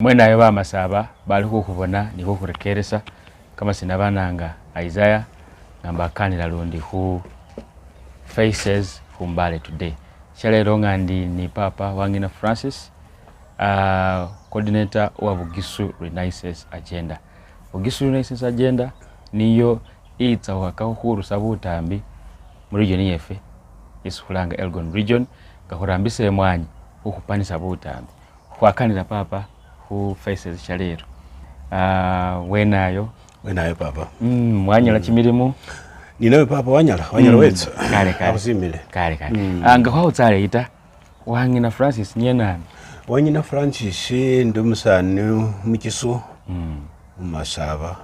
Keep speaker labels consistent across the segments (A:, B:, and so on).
A: Mwena ya Masaba bali kukubona niko kurekeresa kama sinabananga Isaiah namba kanira lundi who faces Humbale today. Shalero ngandi ni Papa Wanyina Francis, coordinator wa Bugisu Renaissance Agenda. Bugisu Renaissance Agenda niyo itsa wakahuru sabutambi mu region yefe isukulanga Elgon region gahurambise mwanyi ukupanisa butambi. Kwakanira Papa who faces Shalero. Wenayo
B: Papa.
A: Wanyala chimirimu.
B: Ninawe Papa wanyala wetso.
A: Kale.
B: Abuzimile.
A: Kale. Anga kwa utsale ita Wanyina Francis nyenani.
B: Wanyina Francis ndumusani mukisu. Masaba.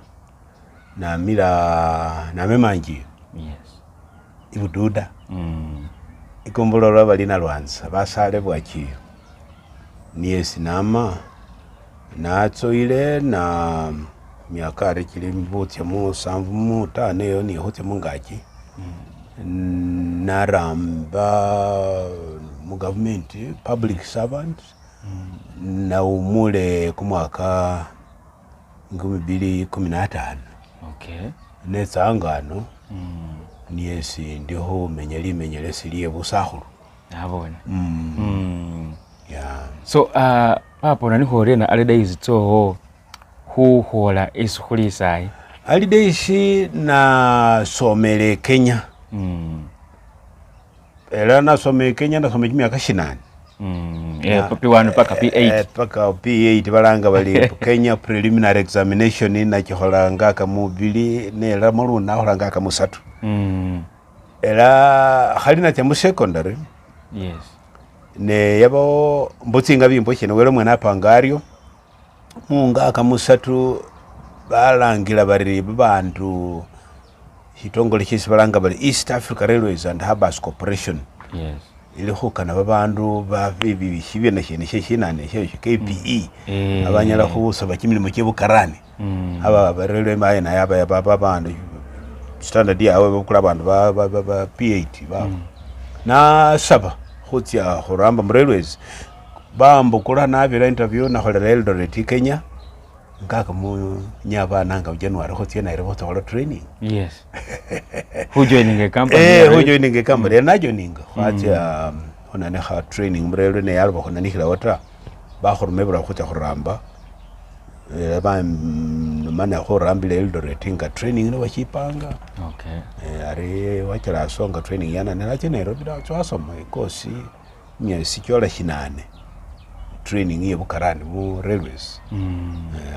B: Na mira na memanji.
A: Yes.
B: Ibududa. Ikombolo balina lwanza basale bwakiyo. Niye sinama natsoile na miaka kili mbuti mu samvu mu tane yo ni hote mungaki naramba mu government public servant na umule kumwaka 2015.
A: Okay.
B: Netsangano niyesi ndiho menyele siliye busahuru
A: abona.
B: Yeah.
A: So Papa nani horena holidays to who hola isukulisai
B: holidays na somele Kenya. Era na somele Kenya na somele miaka 8.
A: P1 paka P8
B: paka P8 balanga bali Kenya preliminary examination na kiholanga kamubili nera muluna holanga kamusatu. Era halina cha secondary.
A: Yes.
B: Ne yabo mbutsinga bimbo kino wero mwana pangario munga kamusatu balangira bari bantu hitongole kisi balanga bari East Africa Railways and Harbors Corporation.
A: Yes.
B: Ili hukana babandu ba bibi hibye na shinane KPE abanyala kubusa bakimili mu kibukarani aba barelwe maye na yaba babandu standard yawe bakula bandu ba P8 ba na saba hutia horamba railways bambo kula na bila interview na holera Eldoret Kenya ngaka mu nyaba nanga January hutia na report hola training.
A: Yes. Who joining a company?
B: Who joining a company na joining hutia onane ha training mrelwe ne yalba hona nikila wata ba hormebra hutia horamba ba mana horambi le Eldoret nga training no wachipanga.
A: Okay.
B: Ari wachara songa training yana na Nairobi da twasoma ikosi myezi 8 training ye bukarani mu railways.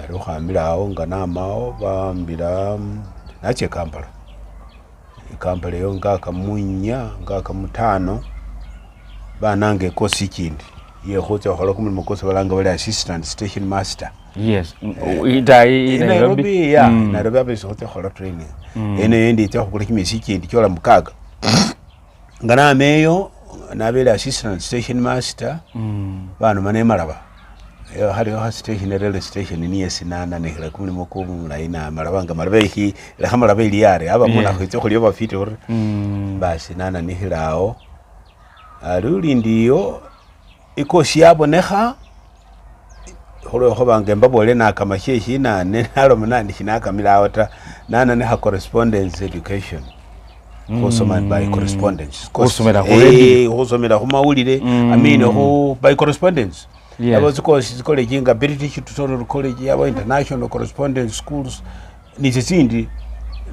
B: Rohamira aho ngana mao bambira nache Kampala yo ngaka munya ngaka mutano banange kosi kindi ye hocha hola kumuli mukosi balanga bali assistant station master.
A: Yes. Idai
B: Nairobi ya Nairobi abeso hocha hola training ene ndi cha kukuli kimisi kindi kyola mukaga ngana meyo nabele assistant station master bano mane maraba yo hali ho station railway station ni yesinana ne hela kumuli mukumu laina marabanga marabehi la hamala beli yare aba muna kwitso kuliyo bafite basi nana ni hilao aruli ndiyo ikosi yaboneha holo hobange mbabole na kamasheshi na nalo munani hinaka milawata nana ne ha correspondence education. Hosoma by correspondence.
A: Hosomera already.
B: Hosomera humaulire. I mean ho by correspondence.
A: Yes.
B: Abo zikole jinga British Tutorial College abo international correspondence schools ni zindi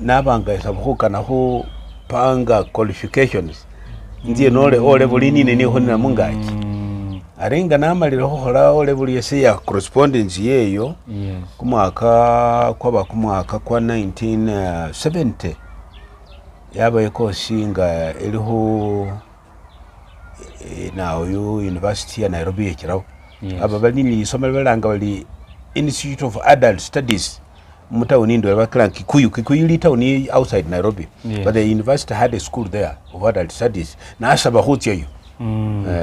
B: nabanga sabuka na ho panga qualifications. Ndiye nole ole bulini ne honna mungaji. Arenga namalira ho hola ole buli yese ya correspondence yeyo.
A: Yes.
B: Kumwaka kwa 1970 yaba ekosinga eliho na uyu University ya Nairobi yekirawo. Aba balini somela balanga bali Institute of Adult Studies mutawuni ndo bakala Kikuyu litawuni outside Nairobi.
A: Yes.
B: But the university had a school there of adult studies na asaba hutia yo.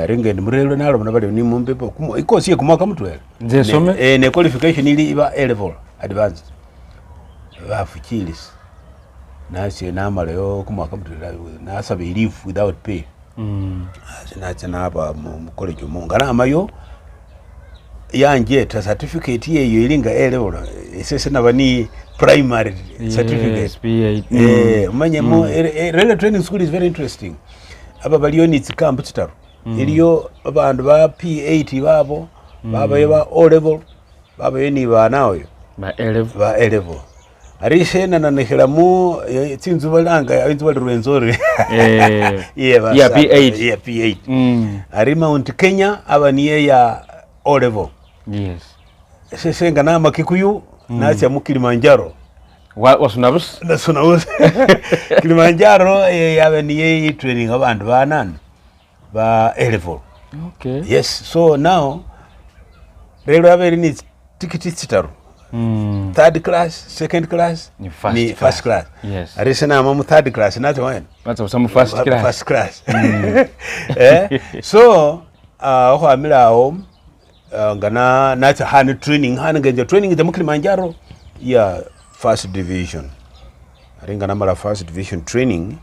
B: Ringe ni mrelo nalo mnabali ni mumbepo ikosi kumwaka mutwele
A: nze some
B: ne qualification ili iba A level advanced bafukilis nasi namala yo kumwaka mutwele na asaba leave without pay. Sinatsa naba mu college mu ngana amayo yanje ta certificate yeyo ilinga A-level isese nabani primary certificate umanye mu railway training school is very interesting aba baliyo ni tsikambu tsitaru iliyo abandu ba P8 babo baba yeba O-level baba yeni banawe
A: ba A-level
B: arishena nanekelamu tsinzu balanga inzu bali rwenzori
A: ya
B: P8 ari Mount Kenya abaniye ya O-level
A: yes
B: sesenga na makikuyu nacha mu Kilimanjaro
A: wasunabus
B: Kilimanjaro yabaniye training abantu banana ba A-level
A: okay
B: yes so now rero aberi ni tikiti tsitaru third class, second class,
A: ni
B: first class.
A: Yes.
B: Arisana mamu third class, not one.
A: That's some first class.
B: First class. So, amila home, ngana nata hand training, training the Kilimanjaro, yeah, first division. Ngana mala first division training.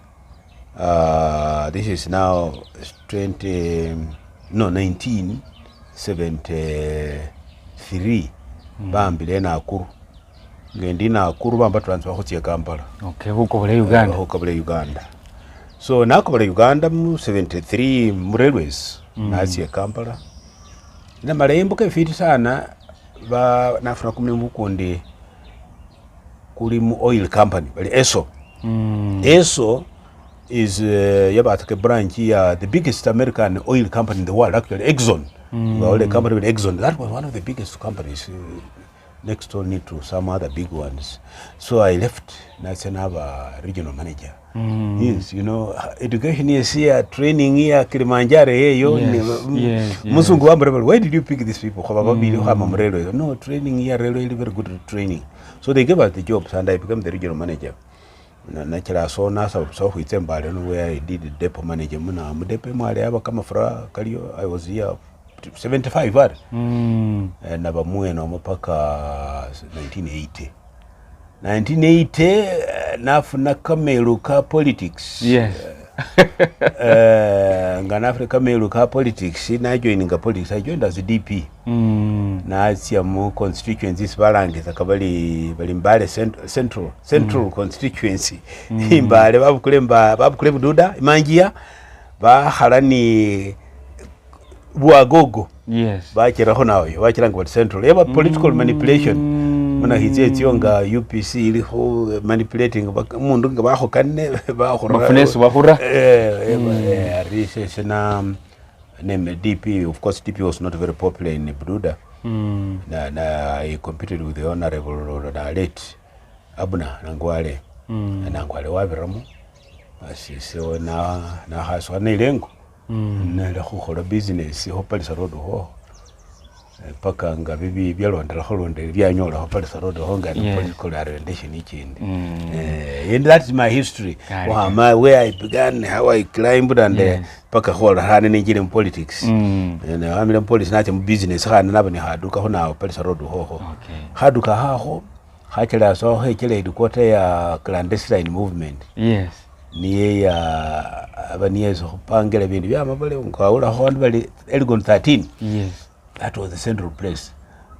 B: This is now 1973. Bambile na akuru ngendi na akuru bamba transfer hotie Kampala
A: okay huko bale Uganda
B: so nako bale Uganda mu 73 mu railways nazi Kampala na marembo ke fiti sana ba nafuna kumne mukundi kuli mu oil company bali ESO is yabata branch ya the biggest American oil company in the world actually Exxon well, the company with Exxon, that was one of the biggest companies next only to some other big ones. So I left National regional manager. Yes, you know, education is here, training here, Kilimanjaro here. Musungu wambere, why did you pick these people? No, training here, really very good training. So they gave us the jobs and I became the regional manager. Naturally, so nasa so with them, where I did the depot manager. I was here 75 bad na bamuye no mpaka 1980 nafuna kamelu ka politics
A: yes
B: ngana Africa kamelu ka politics na joininga politics I joined as a DP na asia mu constituencies balangiza kabali mbale central constituency imbale babukule bududa imanjia baharani Bwagogo
A: yes
B: bakiraho nawe bakiranga central yaba political manipulation muna hize tionga UPC iliho manipulating mundu ngabaho kanne bahura
A: mafunesu bahura
B: research na name DP. Of course DP was not very popular in Bududa na I competed with the honorable late Abuna Nangwale Nangwale wabiramu asiso na haswa nilengo na khukhola business ho Palisa Road ho paka nga bibi byalondera holonde byanyola ho Palisa Road ho nga political orientation ikindi and that's my history where I began, how I climbed and paka hola hane ninjire mu politics na amira police nache mu business hane nabani haduka ho na Palisa Road ho haduka haho hakela so hekele headquarter ya clandestine movement
A: yes
B: niye ya abaniezo pangela bintu byamabale ngawula ho bali Elgon 13
A: yes
B: that was the central place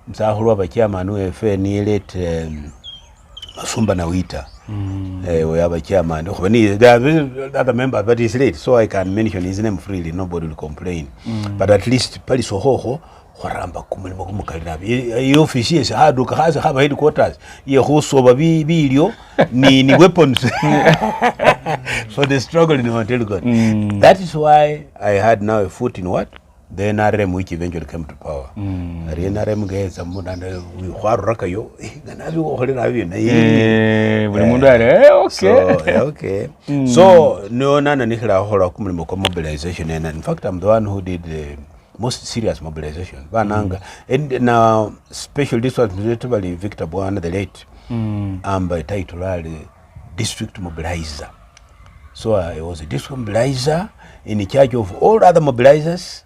B: msahulu abachairman wefe ni late Masumba na Wita we have a chairman the other member but he's late so I can mention his name freely, nobody will complain but at least pali sohoho kwaramba kumulimo kumukalirabi iyo office yes haduka haza haba headquarters ye hosoba bilio ni weapons for the struggle in Mount Elgon. That is why I had now a foot in what the NRM, which eventually came to power. The NRM gets a mood and we raka yo okay so no nana nikla hola kumulimo mobilization and in fact I'm the one who did the most serious mobilization bananga and now special this was literally Victor Bwana the late by title district mobilizer. So I was a district mobilizer in charge of all other mobilizers.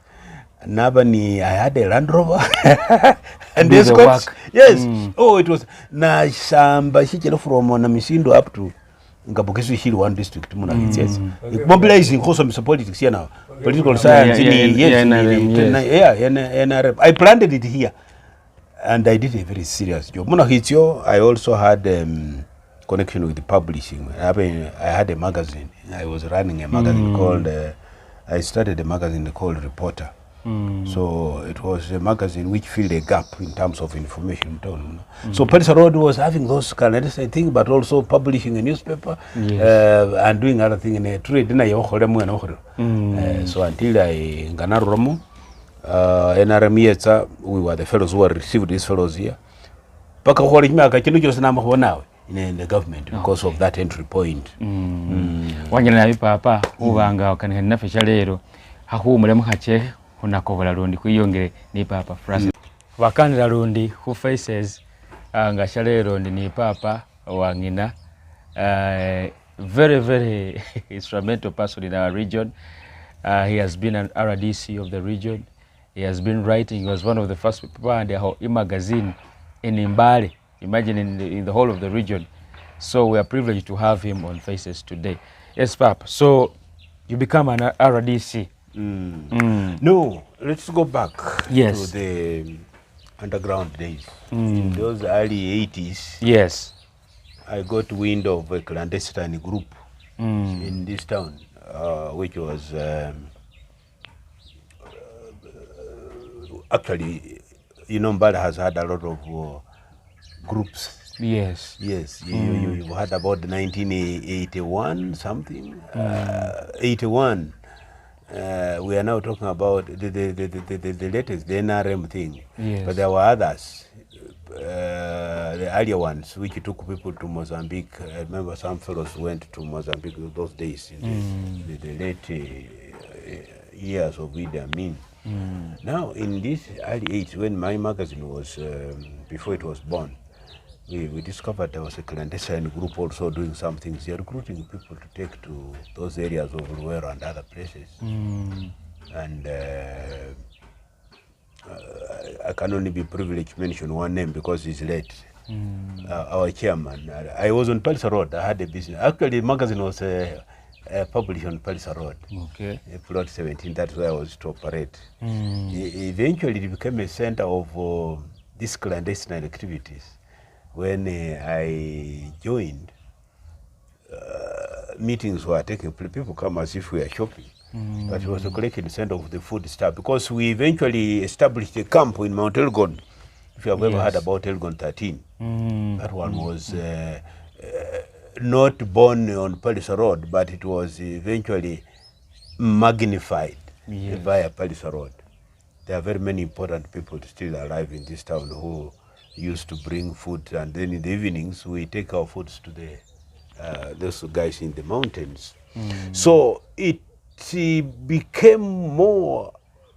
B: Nabani, I had a Land Rover and this yes oh it was na shamba shikelo from Namisindo up to Ngabukesu Hill one district muna yes mobilizing also Mr. Politics here now political science NRM. I planted it here and I did a very serious job. Munahitio, I also had connection with the publishing. I had a magazine. I was running a magazine called, I started a magazine called Reporter. So it was a magazine which filled a gap in terms of information. So Palisa Road was having those clandestine things, but also publishing a newspaper and doing other things in a trade. So until I Ganarromo, NRM, we were the fellows who received these fellows here. Paka in the government because of that entry point.
A: Wanyina na papa ubanga wakanihena fesha lero hakumule mukache unakovola rundi kuyongere ni papa Francis wakanira rundi who faces nga shalero ni papa Wanyina, very instrumental person in our region. He has been an RDC of the region. He has been writing. He was one of the first people in the magazine in Mbale. Imagine in the whole of the region. So we are privileged to have him on Faces today. Yes, Papa. So you become an RDC.
B: No, let's go back to the underground days. In those early 80s,
A: yes,
B: I got wind of a clandestine group in this town, which was actually, Mbale has had a lot of groups.
A: Yes.
B: You had about 1981 something. 81. We are now talking about the latest, the NRM thing.
A: Yes.
B: But there were others, the earlier ones, which took people to Mozambique. I remember some fellows went to Mozambique those days in the late years of Idi Amin. Now, in this early age, when my magazine was, before it was born, we discovered there was a clandestine group also doing some things. They are recruiting people to take to those areas of Luero and other places. And I can only be privileged to mention one name because he's late. Our chairman. I was on Palisa Road. I had a business. Actually, the magazine was published on Palisa Road.
A: Okay.
B: Plot 17, that's where I was to operate. Eventually, it became a center of these clandestine activities. When I joined, meetings were taking place. People come as if we are shopping. But it was a collection center of the food stuff because we eventually established a camp in Mount Elgon. If you have ever heard about Elgon 13, that one was not born on Palisa Road, but it was eventually magnified via Palisa Road. There are very many important people still alive in this town who used to bring food, and then in the evenings we take our foods to the those guys in the mountains. So it became more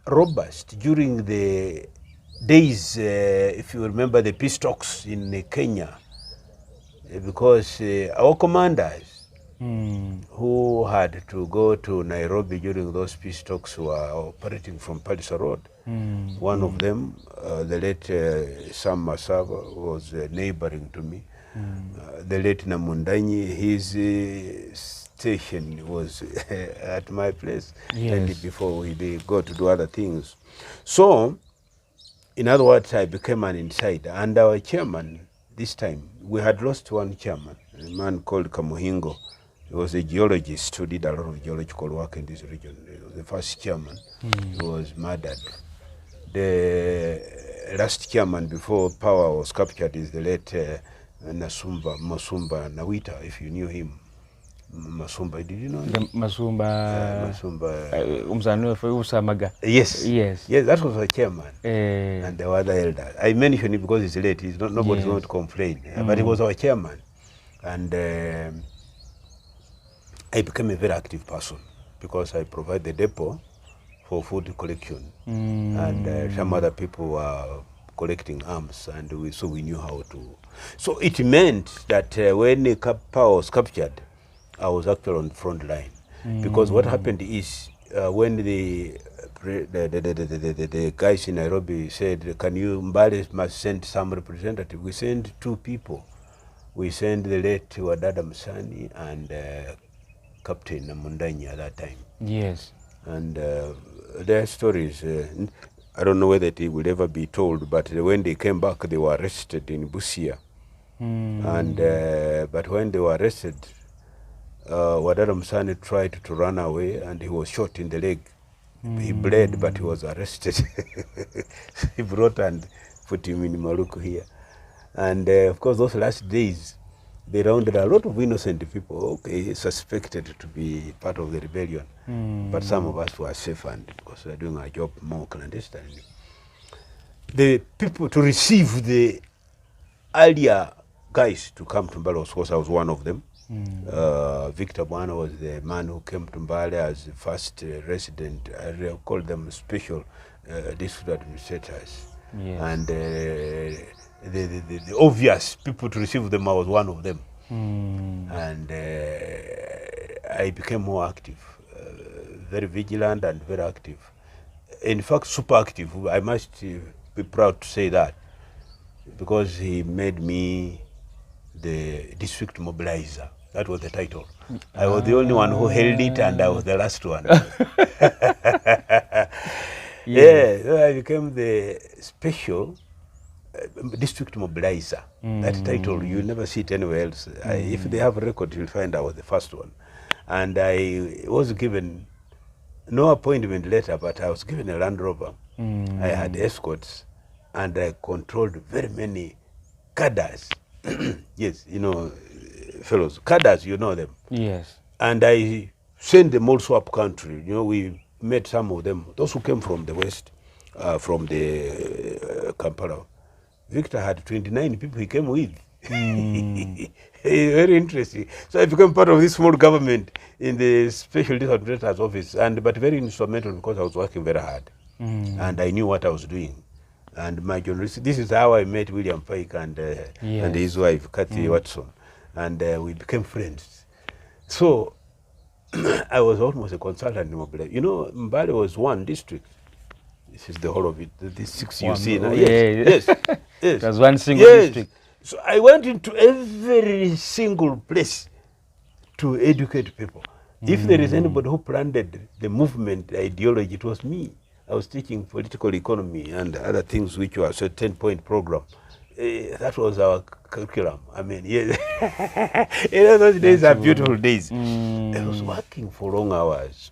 B: robust during the days, if you remember the peace talks in Kenya, because our commanders who had to go to Nairobi during those peace talks were operating from Palisa Road. One of them, the late Inzu Ya Masaba, was neighboring to me. The late Namundanyi, his station was at my place. And before we go to do other things. So, in other words, I became an insider. And our chairman, this time, we had lost one chairman, a man called Kamuhingo. He was a geologist who did a lot of geological work in this region. He was the first chairman. He was murdered. The last chairman before power was captured is the late Masumba Nawita, if you knew him. Masumba, did you know him?
A: Masumba.
B: Masumba. Yes, that was our chairman. And there were other elders. I mention it because he's late. He's not, nobody's going to complain. But he was our chairman. And I became a very active person because I provide the depot for food collection. And some other people were collecting arms, and so we knew how to. So it meant that when the power was captured, I was actually on the front line. Because what happened is when the guys in Nairobi said, can you, Mbale must send some representative, we sent 2 people. We sent the late Wadada Musani and Captain Namundanyi at that time.
A: Yes.
B: And their stories, I don't know whether it will ever be told, but when they came back, they were arrested in Busia. And but when they were arrested, Wadada Musani tried to run away, and he was shot in the leg. He bled, but he was arrested. He brought and put him in Maluku here. And of course, those last days, they rounded a lot of innocent people, suspected to be part of the rebellion. But some of us were safe, and because we were doing our job more clandestinely. The people to receive the earlier guys to come to Mbale, of course, I was one of them. Victor Bwana was the man who came to Mbale as the first resident. I call them special district administrators.
A: Yes.
B: And the obvious people to receive them, I was one of them. And I became more active, very vigilant and very active. In fact, super active. I must be proud to say that, because he made me the district mobilizer. That was the title. I was the only one who held it, and I was the last one. Yeah, so I became the special district mobilizer. That title, you never see it anywhere else. If they have a record, you'll find I was the first one. And I was given no appointment letter, but I was given a Land Rover. I had escorts, and I controlled very many cadres. Yes, you know, fellows, cadres, you know them.
A: Yes.
B: And I sent them also up country. You know, we met some of them, those who came from the west, from the Kampala. Victor had 29 people he came with. Very interesting. So I became part of this small government in the special district administrator's office, but very instrumental, because I was working very hard. And I knew what I was doing. And my journalist, this is how I met William Pike and his wife, Kathy Watson. And we became friends. So I was almost a consultant in mobilization. You know, Mbale was one district. This is the whole of it. These 6 you see now. Yes. Yes.
A: It was one single district.
B: So I went into every single place to educate people. If there is anybody who planted the movement, the ideology, it was me. I was teaching political economy and other things which were a 10-point program. That was our curriculum. I mean, yes. You know, those days are beautiful days. I was working for long hours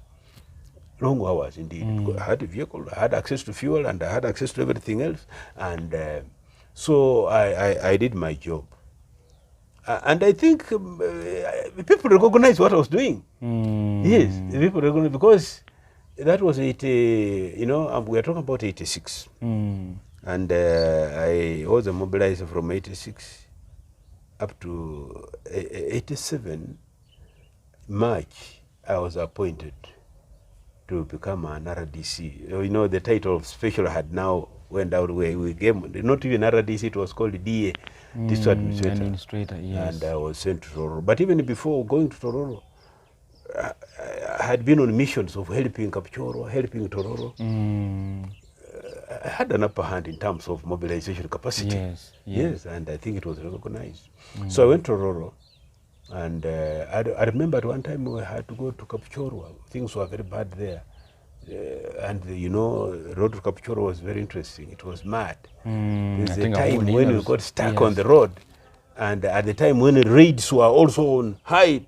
B: indeed. I had a vehicle, I had access to fuel, and I had access to everything else. And so I did my job. And I think people recognized what I was doing. Yes, people recognized, because that was you know, we are talking about 86. And I was a mobilizer from 86 up to 87. March, I was appointed to become an RDC. You know, the title of special had now went out where we gave, not even RDC, it was called DA, District Administrator.
A: Yes.
B: And I was sent to Tororo. But even before going to Tororo, I had been on missions of helping Kapchoro, helping Tororo. I had an upper hand in terms of mobilization capacity. Yes, and I think it was recognized. So I went to Tororo. And I remember at one time we had to go to Kapchorwa. Things were very bad there. And you know, the road to Kapchorwa was very interesting. It was mad. There's a time when we got stuck on the road. And at the time when the raids were also on high,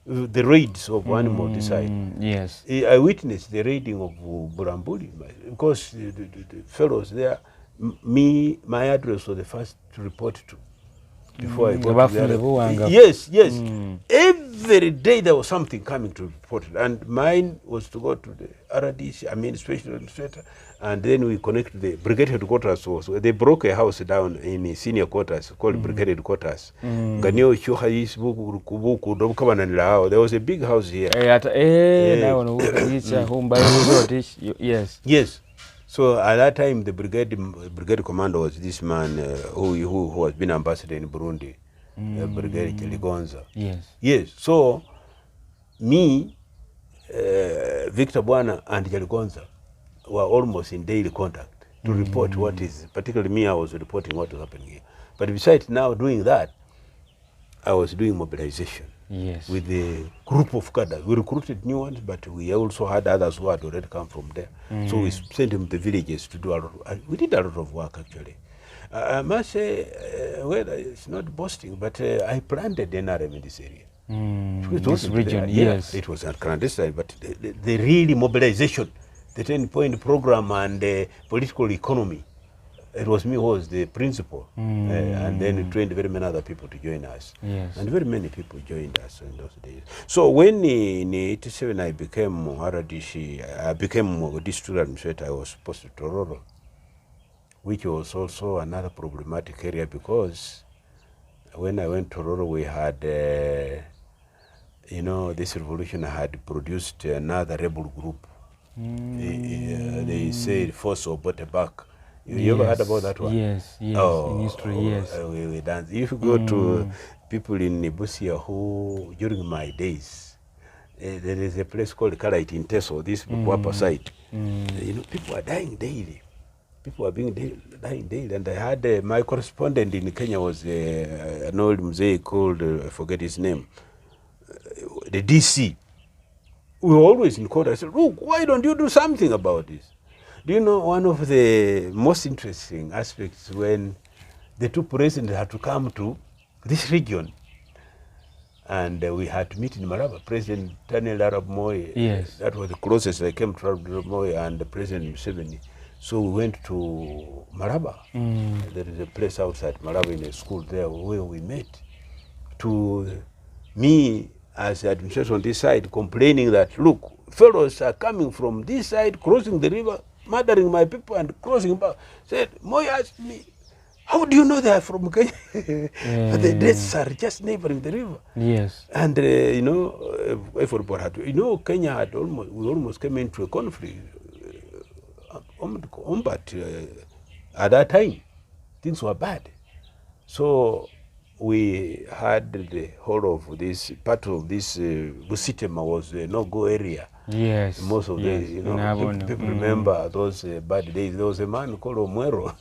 B: the raids of animal decide.
A: Yes.
B: I witnessed the raiding of Burambuli, because the fellows there, my address was the first to report to. Before I got to the yes. Every day there was something coming to report, and mine was to go to the RDC, I mean special administrator, and then we connect to the brigade headquarters also. They broke a house down in the senior quarters called brigade headquarters. There was a big house here. Yes. So at that time, the brigade commander was this man who has been ambassador in Burundi, Brigade Cheligonza. Yes. So me, Victor Bwana, and Cheligonza were almost in daily contact to report what is. Particularly me, I was reporting what was happening here. But besides now doing that, I was doing mobilization.
A: Yes.
B: with a group of cadres. We recruited new ones, but we also had others who had already come from there. So we sent them to the villages to do a lot we did a lot of work, actually. I must say, well, it's not boasting, but I planted NRM in this area.
A: This region, yes.
B: It was clandestine, but the real mobilization, the 10-point program and the political economy, it was me who was the principal, and then we trained very many other people to join us.
A: Yes.
B: And very many people joined us in those days. So when in 87 I became RDC, I became district administrator, I was posted to Tororo, which was also another problematic area, because when I went to Tororo, we had, this revolution had produced another rebel group. They said Force or Back. You ever heard about that one?
A: Yes, in history, yes.
B: We dance. If you go to people in Busia who, during my days, there is a place called Kalait in Teso, this Wapa site. People are dying daily. People are dying daily. And I had my correspondent in Kenya was an old mosaic called, I forget his name, the DC. We were always in court. I said, look, why don't you do something about this? Do you know one of the most interesting aspects when the two presidents had to come to this region and we had to meet in Maraba, President Daniel Arap Moi,
A: yes.
B: That was the closest I came to Arap Moi and President Museveni. So we went to Maraba. There is a place outside Maraba in a school there where we met. To me, as the administration on this side, complaining that, look, fellows are coming from this side, crossing the river, murdering my people and crossing back. Said, Moi asked me, how do you know they are from Kenya? The deaths are just neighboring the river.
A: Yes.
B: And, everybody had to, Kenya had we almost came into a conflict. But at that time, things were bad. So we had the whole of this, part of this Busitema was a no-go area.
A: Yes.
B: Most of the, people remember those bad days. There was a man called Omwero.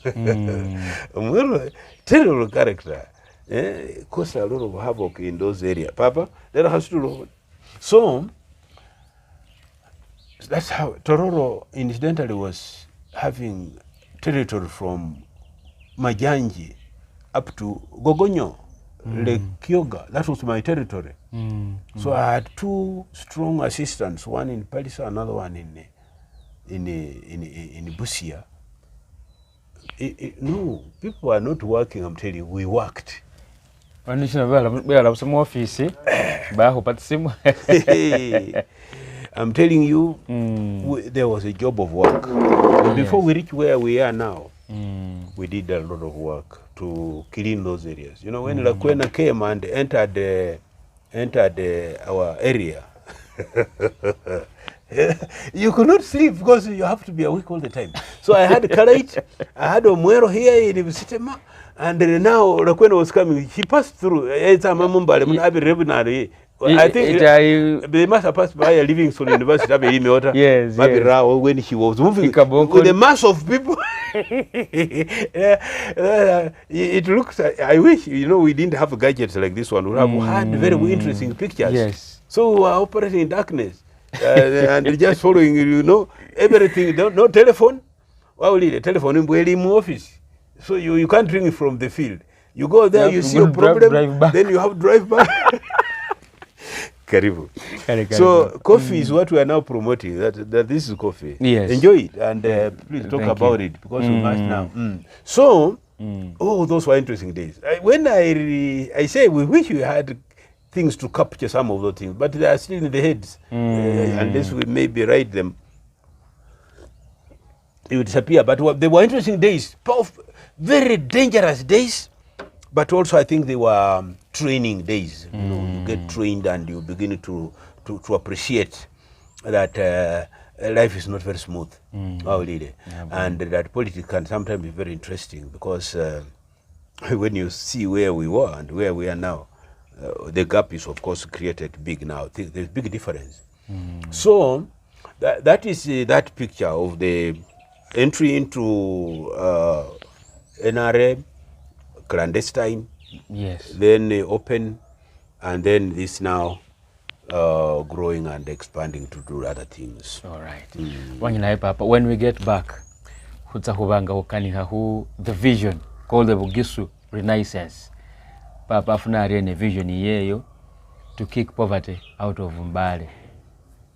B: Omwero, terrible character. Caused a lot of havoc in those areas. Papa, there has to. So, that's how Tororo incidentally was having territory from Majanji up to Gogonyo, Lake Kyoga. That was my territory. So I had two strong assistants, one in Palisa, another one in Busia. No, people are not working, I'm telling you, we worked.
A: I'm
B: telling you, there was a job of work. Before we reach where we are now, we did a lot of work to clean those areas. When Lakwena came and entered our area, you could not sleep because you have to be awake all the time. So I had Kalait, I had Omwero here in Sitema, and now Lakwena was coming. He passed through. I think they must have passed by a Livingstone University.
A: Yes,
B: when he was moving with a mass of people. It looks, I wish, we didn't have gadgets like this one. We have had very interesting pictures.
A: Yes.
B: So we were operating in darkness and just following, everything. No telephone. Why will you telephone in office? So you can't ring it from the field. You go there, you see a problem, then you have to drive back. Karibu. So coffee is what we are now promoting. That this is coffee.
A: Yes.
B: Enjoy it and please talk about it because we must now. So, those were interesting days. When I say we wish we had things to capture some of those things, but they are still in the heads. Unless we maybe write them, it would disappear. But they were interesting days, very dangerous days. But also, I think they were training days. You get trained and you begin to appreciate that life is not very smooth. And that politics can sometimes be very interesting because when you see where we were and where we are now, the gap is, of course, created big now. There's big difference. So that is that picture of the entry into NRA, clandestine,
A: yes,
B: then open, and then this now growing and expanding to do other things.
A: All right. Wanyina Papa, when we get back, the vision called the Bugisu Renaissance. Papa funari a vision yeyo to kick poverty out of Mbale.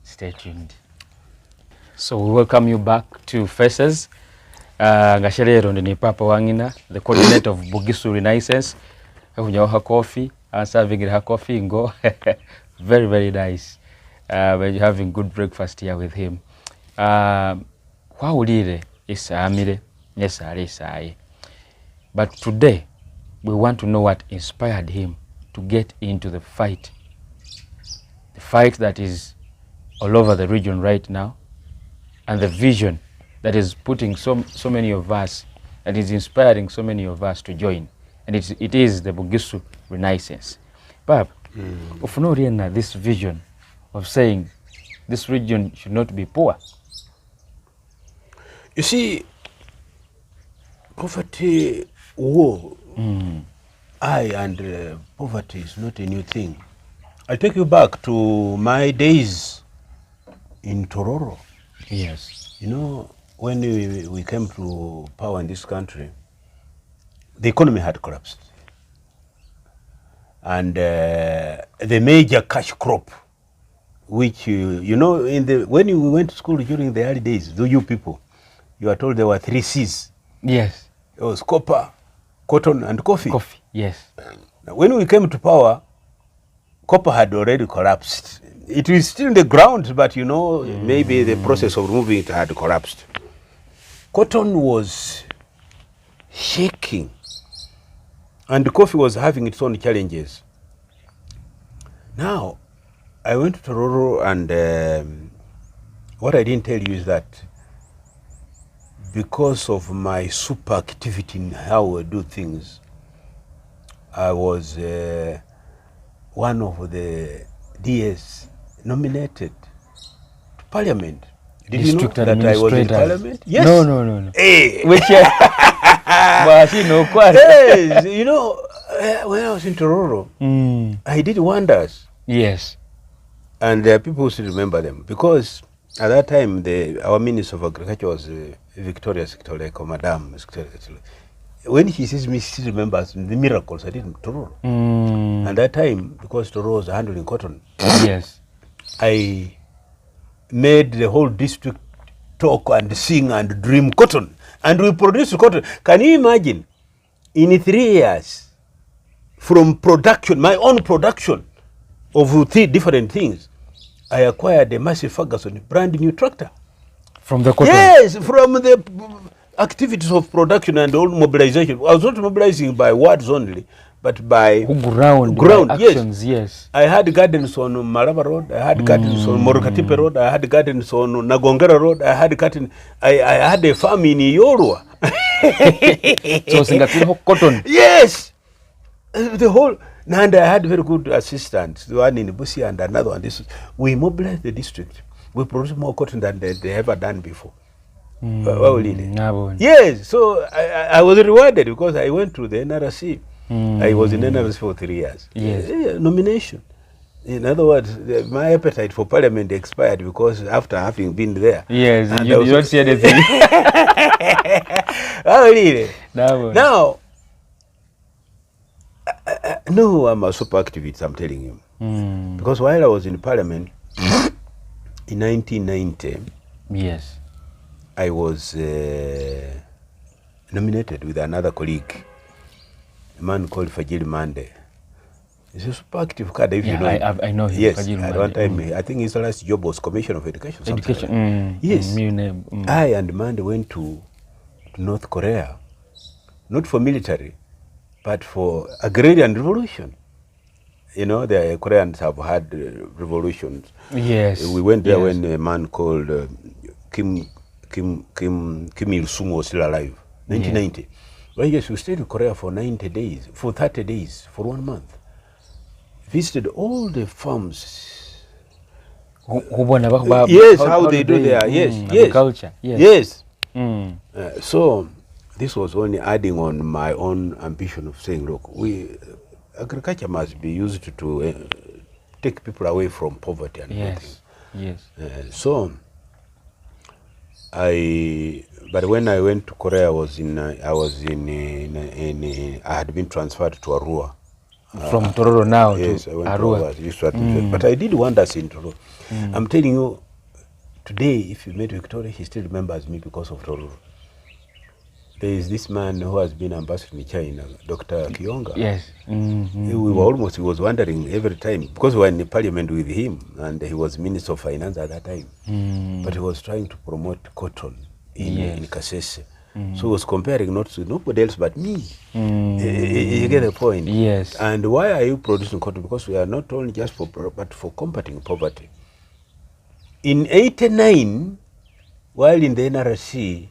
A: Stay tuned. So we welcome you back to Faces. Ngasherero ni Papa Wanyina, the coordinator of Bugisu Renaissance. Kunyawa coffee, and serving her coffee ngo. Very, very nice. When you're having good breakfast here with him. Wawulire isamire nesale isaye. But today we want to know what inspired him to get into the fight. The fight that is all over the region right now, and the vision that is putting so many of us, that is inspiring so many of us to join. And it is the Bugisu Renaissance. Pap, ufunoriena this vision of saying this region should not be poor.
B: You see, poverty, war, poverty is not a new thing. I take you back to my days in Tororo.
A: Yes.
B: You know, when we came to power in this country, the economy had collapsed. And the major cash crop, which, you know, when we went to school during the early days, you people, you are told there were 3 C's.
A: Yes.
B: It was copper, cotton, and coffee.
A: Coffee, yes.
B: Now, when we came to power, copper had already collapsed. It was still in the ground, but, you know, maybe the process of removing it had collapsed. Cotton was shaking, and coffee was having its own challenges. Now, I went to Tororo, and what I didn't tell you is that because of my super activity in how I do things, I was one of the DS nominated to Parliament. Did you know that I was in Parliament? Yes.
A: No.
B: Hey.
A: Which
B: Yes, you know, when I was in Tororo, I did wonders.
A: Yes.
B: And there are people who still remember them, because at that time our Minister of Agriculture was Victoria Secretary, Madam Secretary. When he sees me, she remembers the miracles I did in Tororo. And that time, because Tororo was handling cotton,
A: yes, I
B: made the whole district talk and sing and dream cotton. And we produced cotton. Can you imagine? In 3 years, from production, my own production of 3 different things, I acquired a massive Ferguson brand new tractor.
A: From the cotton?
B: Yes, from the activities of production and all mobilization. I was not mobilizing by words only, but by
A: ground by actions, yes.
B: I had gardens on Maraba Road, I had gardens on Morokatipe Road, I had gardens on Nagongera Road, I had a farm in Iorwa.
A: So Singapore cotton?
B: Yes! The whole, and I had very good assistants, one in Busia and another one. We mobilized the district. We produced more cotton than they ever done before. Yes, so I was rewarded because I went to the NRC. I was in NRC for 3 years.
A: Yes.
B: Nomination. In other words, my appetite for Parliament expired because after having been there.
A: Yes, you don't see anything.
B: Oh, really? Now, no, I'm a super activist, I'm telling you. Because while I was in Parliament, in 1990,
A: yes,
B: I was nominated with another colleague, a man called Fajil Mande. He's a super active cadre, if you know him.
A: I know him.
B: Yes, at one time, I think his last job was Commissioner of Education. Yes. I and Mande went to North Korea, not for military, but for agrarian revolution. You know, the Koreans have had revolutions.
A: Yes.
B: We went there when a man called Kim Il-sung was still alive, 1990. Yes. Well, yes, we stayed in Korea for 90 days, for 30 days, for 1 month. Visited all the farms. Yes, how they do their,
A: agriculture.
B: Yes. So this was only adding on my own ambition of saying, look, agriculture must be used to take people away from poverty and everything.
A: Yes.
B: So but when I went to Korea, I had been transferred to Arua.
A: From Tororo now
B: yes,
A: to
B: I went
A: Arua.
B: To Arua. But I did wonders in Tororo. I'm telling you, today, if you meet Victoria, he still remembers me because of Tororo. There is this man who has been ambassador in China, Dr. Kionga.
A: Yes.
B: He was wondering every time, because we were in the parliament with him, and he was Minister of Finance at that time. But he was trying to promote cotton in Kasese. So he was comparing not to nobody else but me. You get the point?
A: Yes.
B: And why are you producing cotton? Because we are not only just but for combating poverty. In 89, while in the NRC,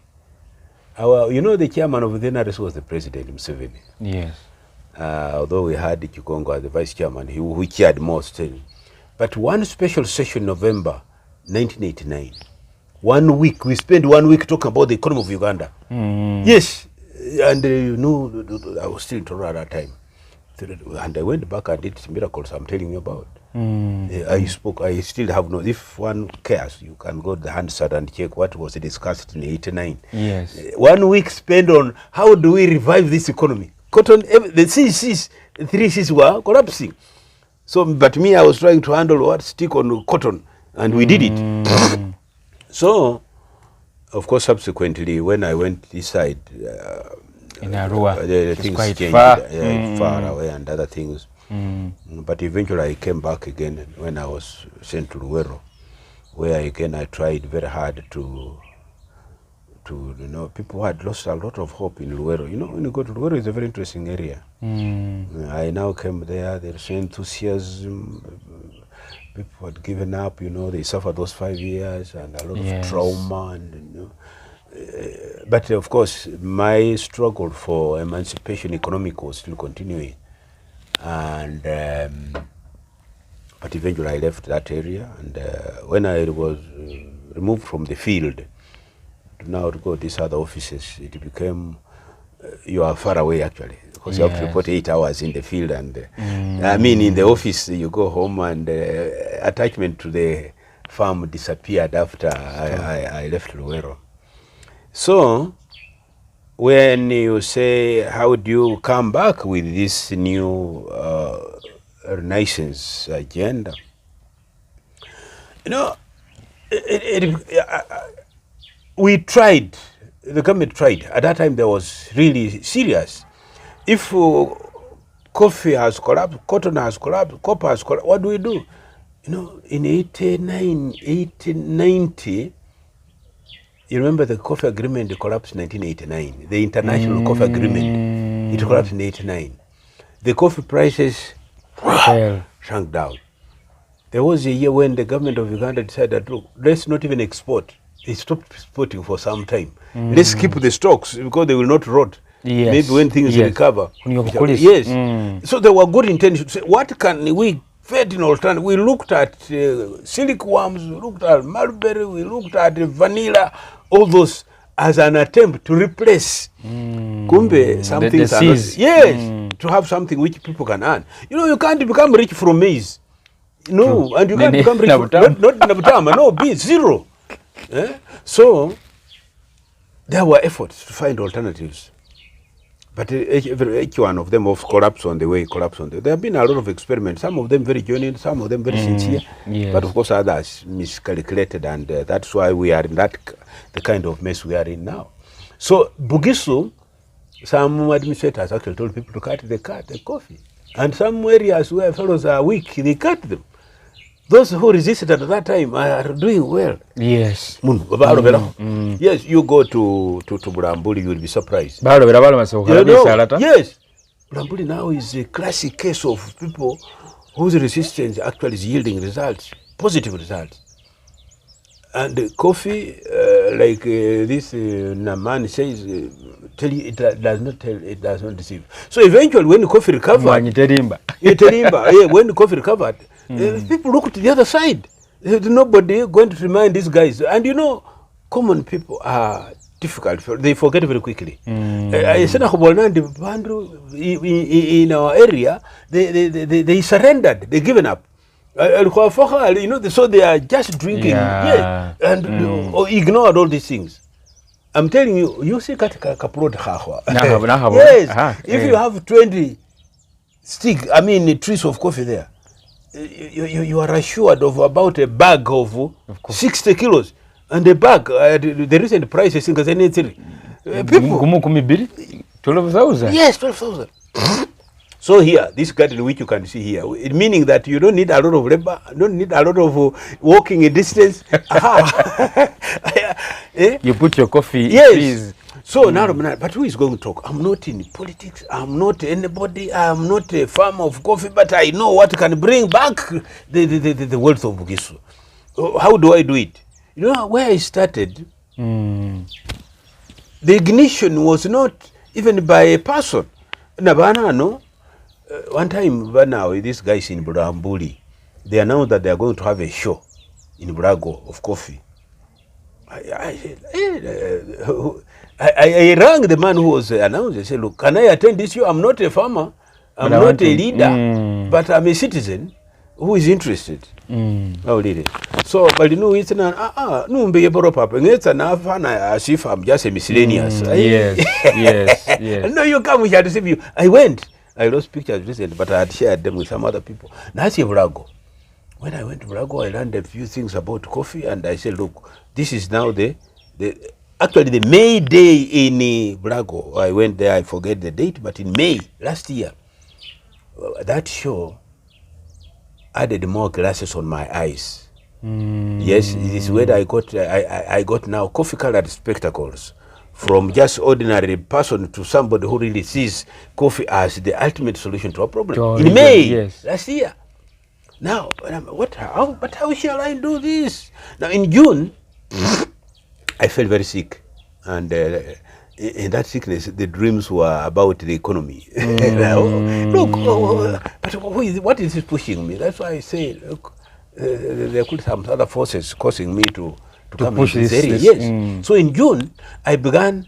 B: the chairman of the NRC was the president, Museveni.
A: Yes.
B: Although we had Chikongo as the vice chairman, who chaired most. But one special session in November 1989, 1 week, we spent 1 week talking about the economy of Uganda. Yes, and I was still in Tororo at that time. And I went back and did some miracles I'm telling you about. I still have if one cares, you can go to the Hansard and check what was discussed in 89.
A: Yes.
B: 1 week spent on how do we revive this economy. Cotton, the CCs, 3 Cs were collapsing. So, but me, I was trying to handle stick on cotton, and we did it. So, of course, subsequently, when I went this side,
A: in Arua,
B: the things
A: quite
B: changed, far away and other things. But eventually I came back again when I was sent to Luwero, where again I tried very hard to people had lost a lot of hope in Luwero. When you go to Luwero, it's a very interesting area. I now came there, there's enthusiasm, people had given up, they suffered those 5 years and a lot of trauma and but of course my struggle for emancipation economic was still continuing, and but eventually I left that area, and when I was removed from the field to now to go to these other offices, it became you are far away actually, because you have to report 8 hours in the field, and I mean in the office you go home, and attachment to the farm disappeared after I left Luwero. So when you say how do you come back with this new Renaissance agenda, we tried, the government tried. At that time there was really serious. If coffee has collapsed, cotton has collapsed, copper has collapsed, what do we do? In 89, 1890, you remember the coffee agreement collapsed in 1989. The international coffee agreement, it collapsed in 89. The coffee prices shrunk down. There was a year when the government of Uganda decided, look, let's not even export. They stopped exporting for some time. Let's keep the stocks because they will not rot.
A: Yes.
B: Maybe when things recover.
A: Yes.
B: So there were good intentions. What can we fed in alternative? We looked at silkworms, we looked at mulberry, we looked at vanilla, all those as an attempt to replace kumbe some things are not, to have something which people can earn. You can't become rich from maize. No, and you can't become rich not Nabutama, no, zero. So there were efforts to find alternatives. But each one of them collapsed on the way, There have been a lot of experiments, some of them very genuine, some of them very sincere, but of course others miscalculated, and that's why we are in the kind of mess we are in now. So Bugisu, some administrators actually told people to cut the coffee. And some areas where fellows are weak, they cut them. Those who resisted at that time are doing well.
A: Yes.
B: Yes, you go to Bulambuli, you will be surprised.
A: Yes.
B: Bulambuli now is a classic case of people whose resistance actually is yielding results, positive results. And the coffee, like this Naman says, tell you it does not deceive. So eventually when the coffee recovered, when the coffee recovered, people looked to the other side. There's nobody going to remind these guys. And common people are difficult. They forget very quickly. In our area, they surrendered. They given up. You know, so they are just drinking, or ignored all these things. I'm telling you, you see kaprod hawa. Yes, if you have 20 trees of coffee there, you are assured of about a bag of 60 kilos. And the bag, the recent price is people.
A: 12,000.
B: Yes, 12,000. So here, this garden which you can see here, meaning that you don't need a lot of labor, don't need a lot of walking in distance.
A: You put your coffee.
B: Yes.
A: Please.
B: So now, but who is going to talk? I'm not in politics. I'm not anybody. I'm not a farmer of coffee, but I know what can bring back the wealth of Bugisu. How do I do it? You know, where I started, the ignition was not even by a person. One time, with these guys in Burambuli, they announced that they are going to have a show in Burago of coffee. I rang the man who was announced. I said, look, can I attend this show? I'm not a farmer. I'm not a leader, but I'm a citizen who is interested. Oh, really? So, but you know, it's an no be able to it's an as if I'm just a miscellaneous.
A: Yes.
B: No, you come, we had to see you. I went. I lost pictures recently, but I had shared them with some other people. That's Burago. When I went to Burago, I learned a few things about coffee, and I said, look, this is now actually the May day in Burago. I went there, I forget the date, but in May last year, that show added more glasses on my eyes. Yes, it is where I got now coffee-colored spectacles. From just ordinary person to somebody who really sees coffee as the ultimate solution to a problem. In May last year. Now, how shall I do this? Now, in June, I felt very sick. And in that sickness, the dreams were about the economy. Look, but what is it pushing me? That's why I say, look, there could be some other forces causing me to come
A: push
B: into this area. Yes. So in June, I began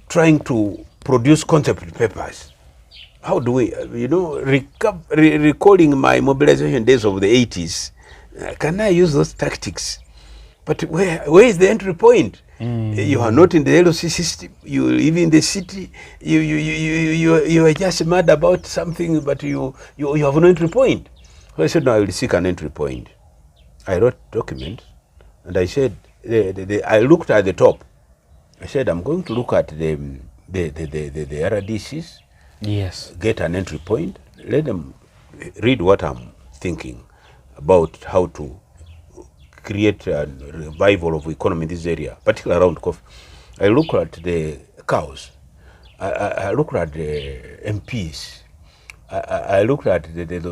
B: trying to produce concept papers. How do we, recalling my mobilization days of the 80s, can I use those tactics? But where is the entry point? You are not in the LOC system. You live in the city. You are just mad about something, but you have no entry point. So I said, no, I will seek an entry point. I wrote documents, and I said, I looked at the top. I said, I'm going to look at the RDCs.
A: Yes.
B: Get an entry point. Let them read what I'm thinking about how to create a revival of economy in this area, particularly around coffee. I look at the cows. I look at the MPs. I looked at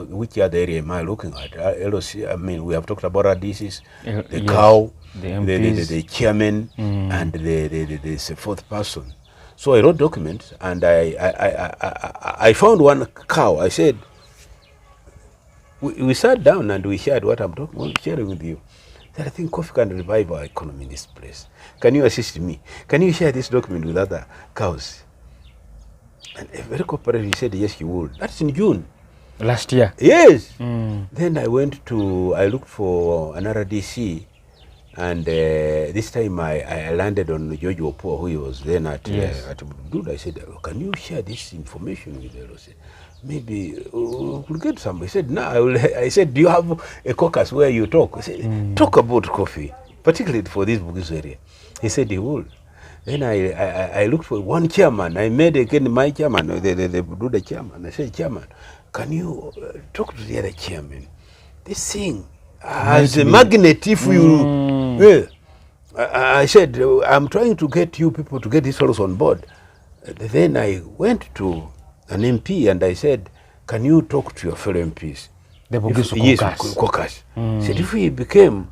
B: which other area am I looking at? LOC, I mean, we have talked about RDCs, the cow, the chairman, and the fourth person. So I wrote documents, and I found one cow. I said, we sat down and we shared what I'm sharing with you. That I think coffee can revive our economy in this place. Can you assist me? Can you share this document with other cows? And very cooperative, he said, yes, he would. That's in June.
A: Last year?
B: Yes. Then I looked for an RDC, and this time I landed on George Opua, who he was then at Budud. I said, can you share this information with the LOC? Maybe we'll get some. He said, no. I said, do you have a caucus where you talk? I said, talk about coffee, particularly for this Bugisu area. He said he would. Then I looked for one chairman. I made again my chairman, the chairman. I said, chairman, can you talk to the other chairman? This thing has a magnet if you... I said, I'm trying to get you people to get these fellows on board. Then I went to an MP and I said, can you talk to your fellow MPs?
A: The Bugisu
B: caucus. Said, if we became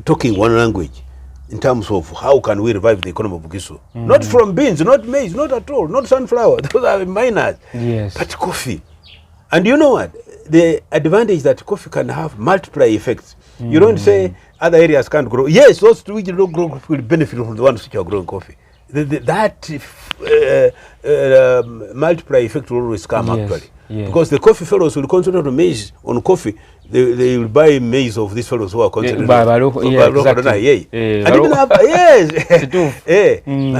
B: talking one language, in terms of how can we revive the economy of Bugisu. Not from beans, not maize, not at all, not sunflower. Those are minors.
A: Yes.
B: But coffee. And you know what? The advantage that coffee can have multiply effects. You don't say, other areas can't grow. Yes, those which don't grow will benefit from the ones which are growing coffee. That multiply effect will always come actually. Yes. Because the coffee fellows will concentrate on maize, on coffee. They will buy maize of these fellows who are concentrating my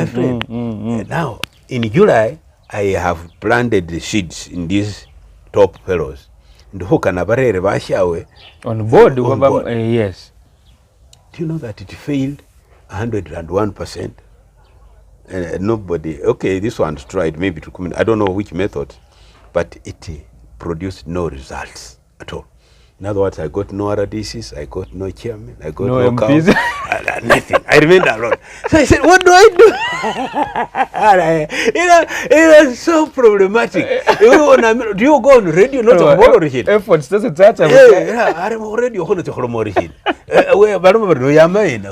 B: friend. Now, in July, I have planted the seeds in these top fellows. And who can on board?
A: Yes.
B: Do you know that it failed 101%? Nobody, okay, this one's tried maybe to come in, I don't know which method, but it produced no results at all. In other words, I got no RDCs, I got no chairman, I got no cows, nothing. I remained alone. So I said, what do I do? It was so problematic. Do you go on radio? Not a horror.
A: Efforts doesn't touch.
B: I'm already on the horror.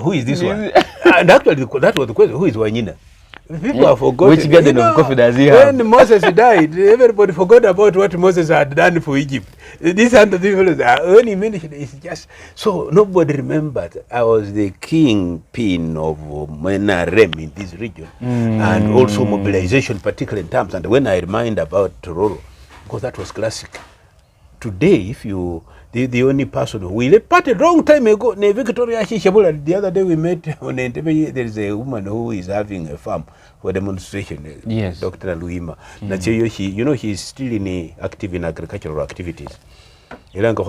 B: Who is this one? And actually, that was the question. Who is Wanyina? People have forgotten.
A: Which garden of coffee does he have?
B: When Moses died, everybody forgot about what Moses had done for Egypt. These are the people that when he mentioned it's just so nobody remembered. I was the kingpin of Menarem in this region, and also mobilization, particularly in terms. And when I remind about Tororo, because that was classic. Today, if you the only person who we parted long time ago, Victoria Shishabula, the other day we met on there is a woman who is having a farm for demonstration.
A: Yes.
B: Dr. Luima. She's still active in agricultural activities. If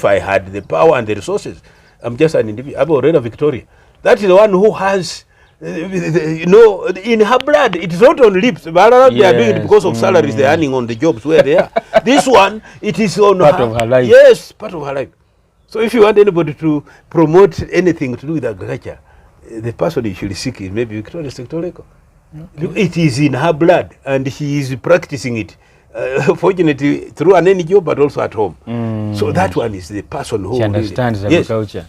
B: I had the power and the resources, I'm just an individual. I'm already Victoria. That is the one who has in her blood, it is not on lips. But they are doing it because of salaries they're earning on the jobs where they are. This one, it is on
A: part of her life.
B: Yes, part of her life. So if you want anybody to promote anything to do with agriculture, the person you should seek is maybe Victoria Sectorico. It is in her blood, and she is practicing it. Fortunately, through an any job, but also at home. So that one is the person who
A: she understands agriculture.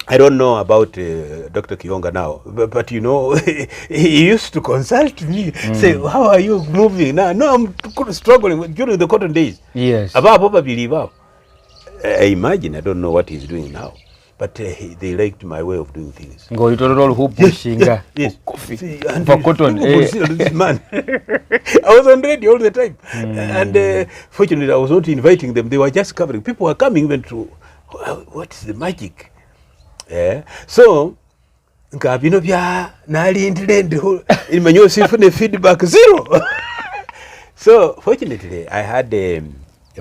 B: I don't know about Dr. Kionga now, but he used to consult me, say, how are you moving now? No, I'm struggling during the cotton days.
A: Yes.
B: I imagine, I don't know what he's doing now, but they liked my way of doing things.
A: Yes. Coffee for cotton.
B: This man. I was on radio all the time. And fortunately, I was not inviting them. They were just covering. People were coming even to, what's the magic? So nkabino bya nali ndende imanyo sifune feedback zero. So fortunately I had a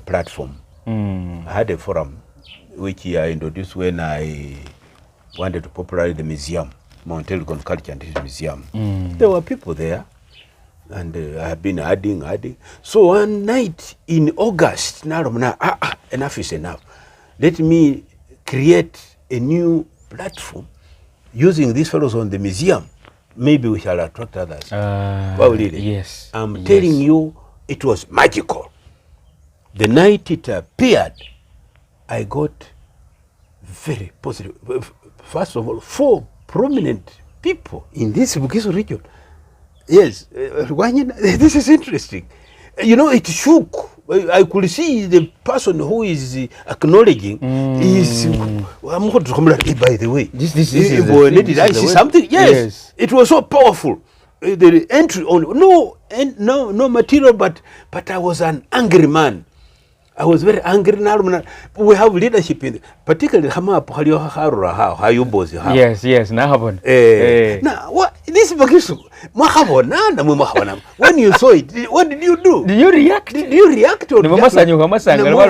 B: platform. I had a forum which I introduced when I wanted to popularize the museum, Mount Elgon Culture and His Museum. There were people there, and I have been adding. So one night in August, enough is enough. Let me create a new platform using these fellows on the museum. Maybe we shall attract others.
A: Yes.
B: I'm telling you, it was magical. The night it appeared, I got very positive. First of all, 4 prominent people in this Bukiso region. Yes, this is interesting. It shook. I could see the person who is acknowledging is. By the way,
A: this is
B: I see something. Yes, it was so powerful. The entry on no material, but I was an angry man. I was very angry. We have leadership in, particularly how you boss.
A: Yes. Now
B: what this Bakisu? When you saw it, what did you do?
A: Did you react?
B: Or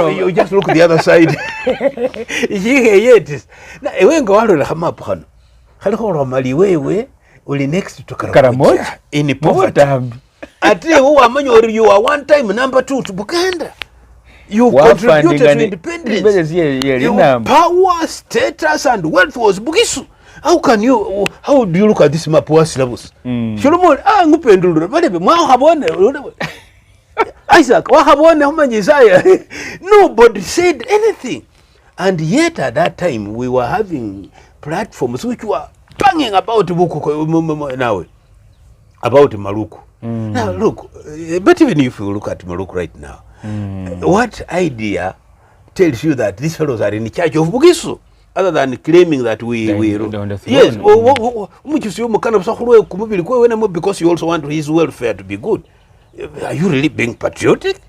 B: you just look the other side? Next to Karamoja in poverty. You are one time number 2 to Buganda. You contributed to independence. Your power, status, and wealth was Bugisu. How do you look at this map? Isaac, nobody said anything. And yet at that time, we were having platforms which were banging about now, about Maluku. Now look, but even if you look at Maluku right now, what idea tells you that these fellows are in charge of Bugisu, other than claiming that we
A: on the throne.
B: Yes, because you also want his welfare to be good. Are you really being patriotic?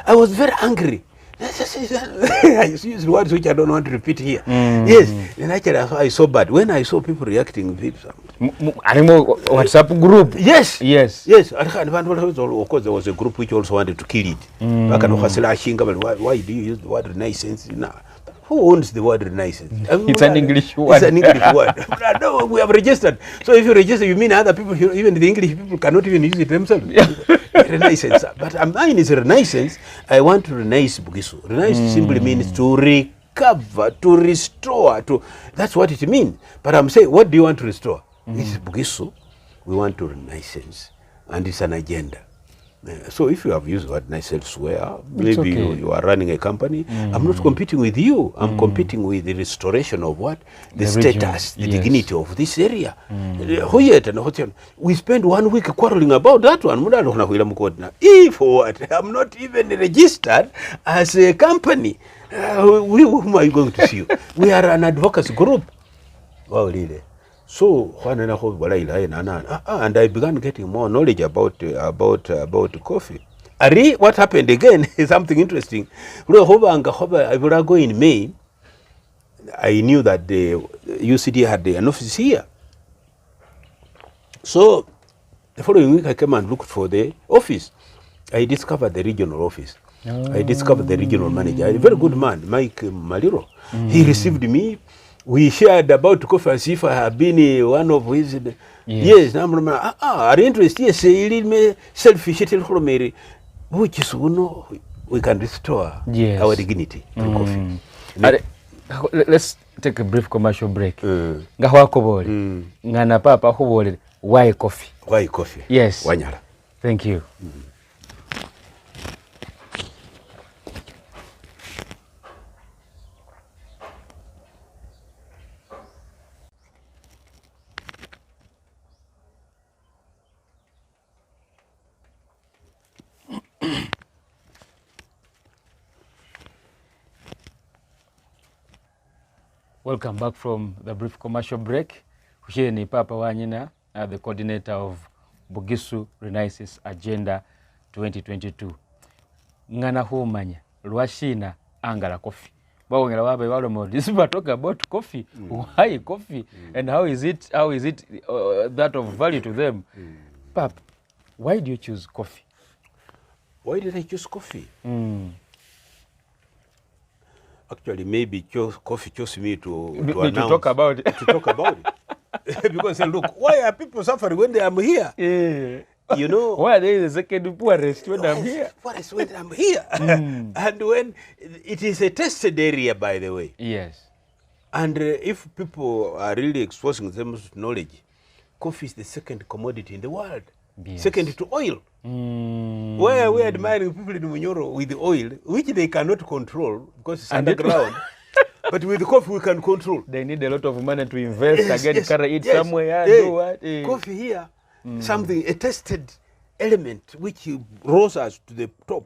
B: I was very angry. I used words which I don't want to repeat here. Yes, and actually I saw bad when I saw people reacting.
A: WhatsApp group.
B: Yes,
A: yes.
B: Of course, there was a group which also wanted to kill it. Why do you use the word renaissance? Nah. Who owns the word renaissance?
A: It's an English word.
B: It's an English word. No, we have registered. So if you register, you mean other people, even the English people, cannot even use it themselves. Renaissance. But mine is renaissance. I want to renaissance Bugisu. Renaissance simply means to recover, to restore. That's what it means. But I'm saying, what do you want to restore? This is Bugisu. We want to renaissance. And it's an agenda. So if you have used the word nice elsewhere, maybe okay. you are running a company. I'm not competing with you. I'm competing with the restoration of what? The status, the dignity of this area. We spent 1 week quarreling about that one. If what? I'm not even registered as a company. Whom are you going to see? We are an advocacy group. Wow, really? So and I began getting more knowledge about coffee. Ari, what happened again is something interesting. In May, I knew that the UCD had an office here. So the following week I came and looked for the office. I discovered the regional office. I discovered the regional manager, a very good man, Mike Maliro. He received me. We shared about coffee as if I have been one of his. Yes, our interest, yes, selfish, which is we can restore our dignity through coffee.
A: Let's take a brief commercial break. Ngana papa why coffee?
B: Why coffee?
A: Yes.
B: Wanyala.
A: Thank you. Welcome back from the brief commercial break. Here ni Papa Wanyina, the coordinator of Bugisu Renaissance Agenda 2022. Ngana humanya, Luashina, Angala coffee. Bawangela wabe walo mo. This is talk about coffee. Why coffee? And how is it that of value to them? Pap, why do you choose coffee?
B: Why did I choose coffee? Actually, maybe coffee chose me to
A: talk about it.
B: To talk about it. Because look, why are people suffering when they are here?
A: Yeah.
B: You know,
A: why there is a second poorest when I'm here?
B: Poorest when I'm here. And when it is a tested area, by the way.
A: Yes.
B: And if people are really exposing themselves to knowledge, coffee is the second commodity in the world. Yes. Second to oil. Why are we admiring people in Munyoro with the oil, which they cannot control because it's underground? But with the coffee we can control.
A: They need a lot of money to invest, carry it somewhere, do what?
B: Coffee here, something, a tested element which rose us to the top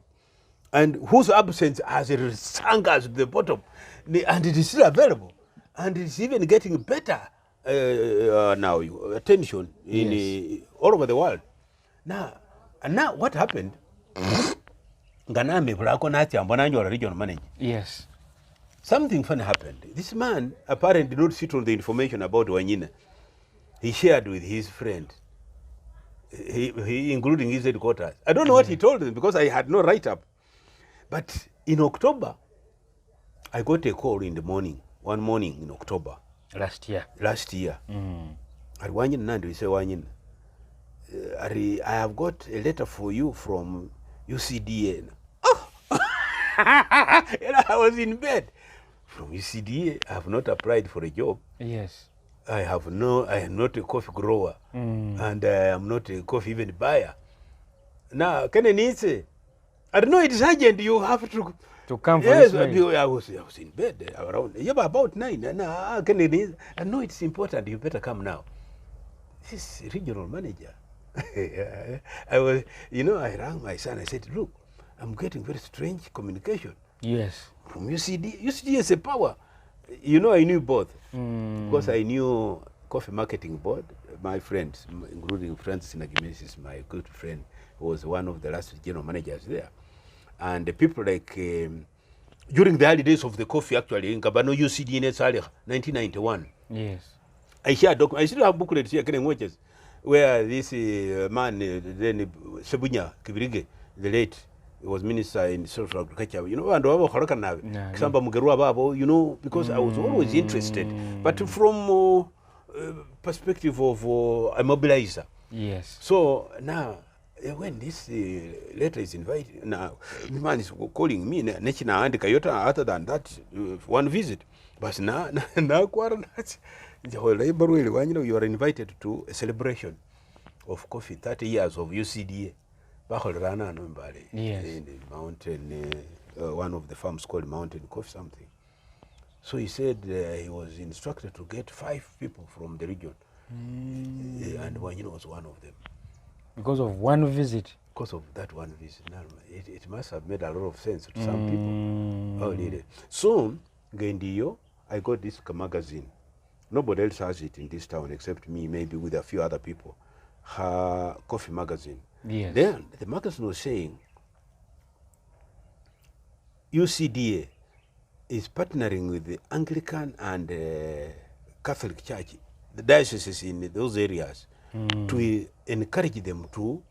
B: and whose absence has sunk us to the bottom. And it is still available. And it's even getting better now, attention in all over the world. Now what happened? Regional manager.
A: Yes.
B: Something funny happened. This man apparently did not sit on the information about Wanyina. He shared with his friend, he including his headquarters. I don't know what he told them because I had no write-up. But in October, I got a call in the morning, one morning in October.
A: Last year.
B: At Wanyina Nandi, we say Wanyina. I have got a letter for you from UCDA. Oh! I was in bed. From UCDA, I have not applied for a job.
A: Yes.
B: I am not a coffee grower. And I am not a coffee even buyer. Now, can I say? I don't know, it is urgent. You have
A: to come for
B: yes,
A: this.
B: I was in bed around about 9. I know it's important. You better come now. This is regional manager. I rang my son. I said, look, I'm getting very strange communication.
A: Yes.
B: From UCD is a power. You know, I knew both. Because I knew Coffee Marketing Board, my friends, including Francis Nagimesis, my good friend, who was one of the last general managers there. And the people like, during the early days of the coffee, actually, in Kabano UCD in 1991.
A: Yes.
B: I still have booklets here, where this man, then Sebunya Kibirige, the late, was minister in social agriculture, you know, and Kisamba Mugerua Babo, you know, because I was always interested. But from perspective of a mobilizer.
A: Yes.
B: So now, when this letter is invited, now the man is calling me, Nechina and Kayota, other than that, one visit. But now, you are invited to a celebration of coffee, 30 years of UCDA.
A: Yes.
B: In the mountain, one of the farms called Mountain Coffee something. So he said he was instructed to get 5 people from the region. And Wanyina was one of them.
A: Because of one visit?
B: Because of that one visit. It must have made a lot of sense to some people. Oh, really? So, Gendiyo, I got this magazine. Nobody else has it in this town except me, maybe with a few other people. Her coffee magazine.
A: Yes.
B: Then the magazine was saying UCDA is partnering with the Anglican and Catholic Church, the dioceses in those areas, to encourage them to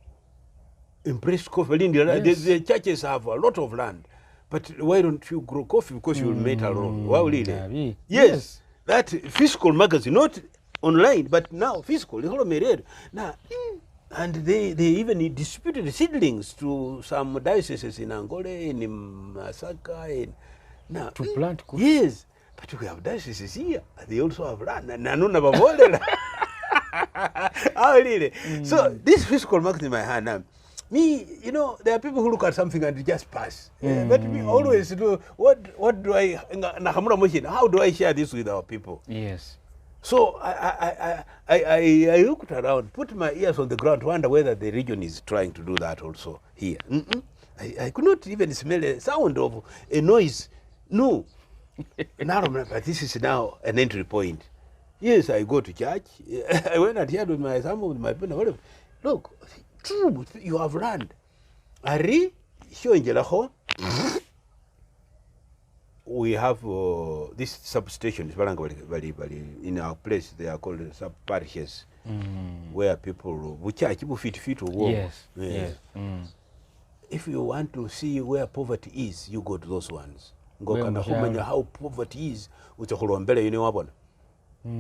B: embrace coffee.
A: Yes.
B: The churches have a lot of land, but why don't you grow coffee? Because you will make a lot of. Wow, really? Yes. That physical magazine, not online, but now physical. Now, and they even distributed seedlings to some dioceses in Angola, in Masaka, now
A: to plant coffee.
B: Yes, but we have dioceses here. They also have land. Oh, really? So this physical magazine in my hand now. Me, you know, there are people who look at something and just pass. But me always do, what do I, how do I share this with our people?
A: Yes.
B: So I looked around, put my ears on the ground to wonder whether the region is trying to do that also here. I could not even smell a sound of a noise. No. Now, but this is now an entry point. Yes, I go to church. I went and heard with my son, with my pen, whatever. Look, true, you have land. Ari, we have this substations in our place. They are called sub parishes, where people fit walk.
A: Yes. Yes.
B: If you want to see where poverty is, you go to those ones. How poverty is,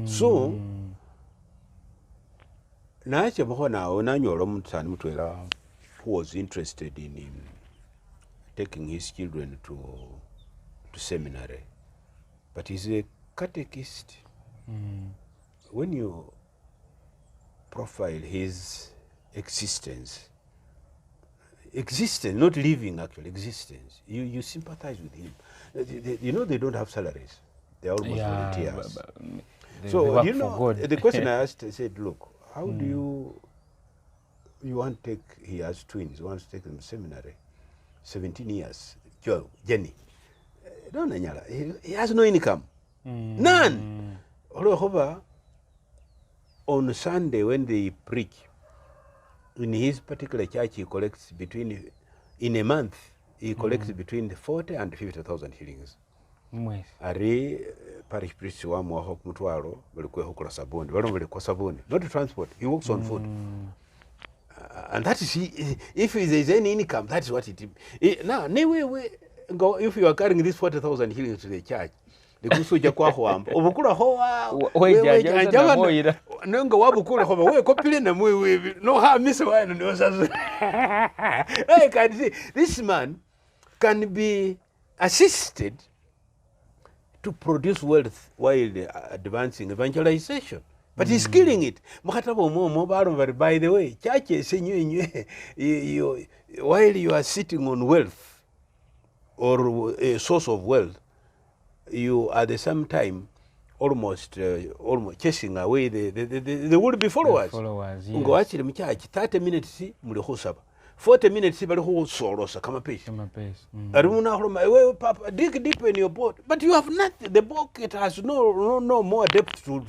B: so who was interested in taking his children to seminary, but he's a catechist. When you profile his existence, not living, actual existence, you sympathize with him. You know, they don't have salaries. They're almost volunteers. So, you know, the question I asked, I said, look, how do you want to take, he has twins, he wants to take them to seminary, 17 years, Jenny. He has no income. None. However, on Sunday when they preach, in his particular church, he collects in a month, he collects between 40 and 50,000 shillings. Ari parish priest wa mwaho kumutwaro balikuwa hukula sabuni balikuwa sabuni, not transport. He works on food, and that is if there is any income, that is what it is. Now if you are carrying this 40,000 shillings to the church, the kusuja kwa hoamba obukula hoa we nonga wabukula hoba we kopile na we no ha miss wine no says. I can see this man can be assisted to produce wealth while advancing evangelization, but he's killing it. By the way, churches, while you are sitting on wealth or a source of wealth, you at the same time almost chasing away the would-be followers.
A: Yes.
B: 30 minutes 40 minutes bali khusolosa kamapeshi ari unakhuloma ewe papa dig deep in your boat but you have nothing. The bucket has no more depth to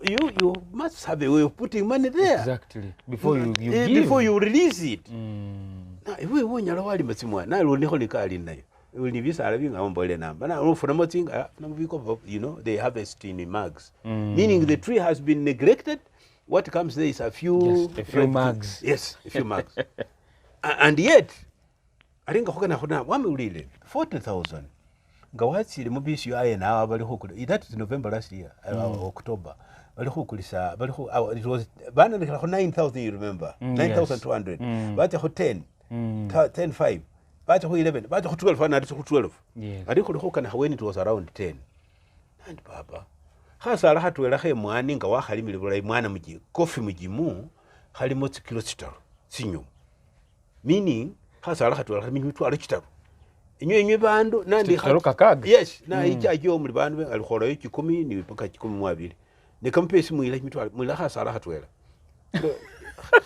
B: you must have a way of putting money there
A: exactly before you
B: before you release it. Na ewe wonyala wali matsimwa na lunikho likali nayo ni bisala binga mbole namba na ufuna motsinga na mubiko they harvest in mugs meaning the tree has been neglected. What comes there is a few
A: mugs.
B: Yes, a few mugs. And yet aringa khokana khona wamulile 40,000 ngawatsile mubisi yaye nawo bali khukula that is November last year October bali khukulisa bali khu it was bana ndikhala khu 9,000 you remember 9,200 bathi khu 10 bathi khu 11 bathi khu 12 and khu 12 ari khukana when it was around 10 and baba khasala khatwela khe mwani nga wakhalimile bulayi mwana muji coffee mujimu khalimo tsikilo tsitaru tsinyu meaning khasala khatwela khamini mitwalo tsitaru inywe bandu nandi
A: kakaga
B: yes na ichajo muri bandu alikholo 10 ni paka 12 ne kampesi muila mitwalo muila khasala khatwela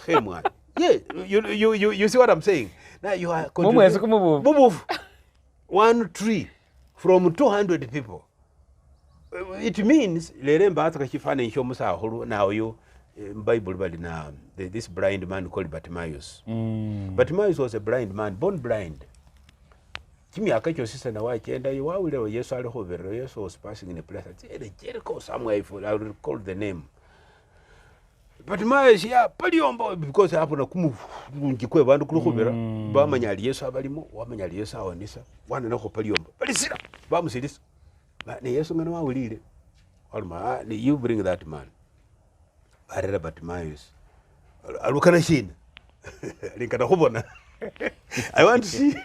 B: khe mwani yeah you see what I'm saying now you are mubufu one tree from 200 people. It means lere mbataka chifana insho musahulu now you Bible bali na this blind man called Bartimaeus. Bartimaeus was a blind man, born blind. Kimi akacho sister na wachienda wawile Yesu alihovero. Yesu was passing in a place at Jericho somewhere, if I recall the name. Bartimaeus paliombo because hapo na kumujikwe bandu kuluhovera bamanyali Yesu abalimo wamanyali Yesu awonisa wana nako paliombo balisira bamusilisa ne Yesu ngana wawulile alma you bring that man barera Bartimaeus alukana shina linkana khubona I want to see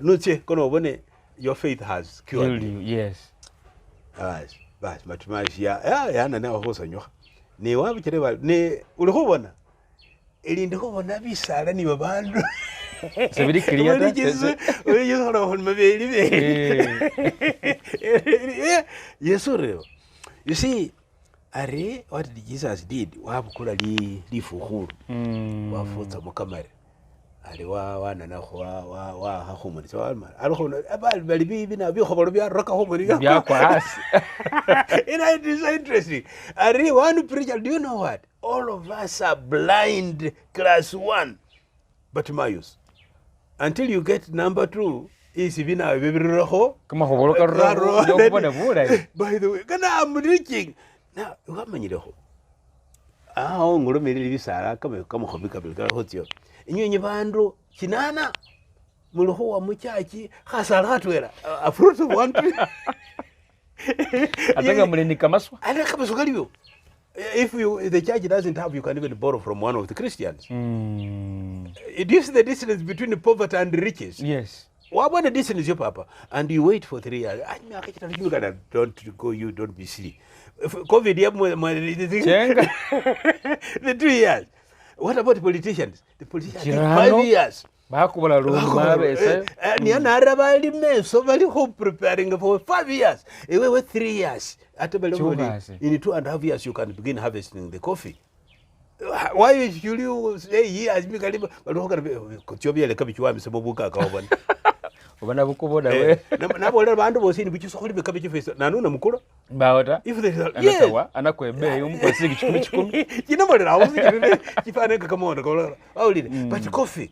B: noche kono ubone your faith has cured you.
A: Yes.
B: Bas Bartimaeus ya na hosa nyoka ne wabikere ne ulikhubona elinde khubona bisala ni babandu
A: Severi clear.
B: You see, what Jesus did, wabukula lifukhulu wafutsa mukamare ali wana na wa hakhumuri so alkhona abali bali bibi na bikhobolo bya roka khumuri
A: bya kwasi.
B: It is so interesting. One preacher, do you know what? All of us are blind class 1 Bartimaeus. Until you get number 2 is bina bibirokho
A: kama khoboloka ro yobona bula.
B: By the way, kana I'm reaching now wamanyireko ngolomere bisala kama khobika bilika hotyo inyenye bandu kinana mulho wa muchachi khasala khatwera a fruit of one tree.
A: Atanga muleni kamaswa
B: ana kamaswa kaliyo. If the church doesn't have, you can even borrow from one of the Christians. It is the distance between poverty and riches.
A: Yes.
B: What the distance, your papa? And you wait for 3 years. Don't go, you don't be silly. COVID, the 2 years. What about politicians? The politicians take 5 years. So very preparing for 5 years. It was 3 years. In 2.5 years, you can begin harvesting the coffee. Why should you say years? But coffee.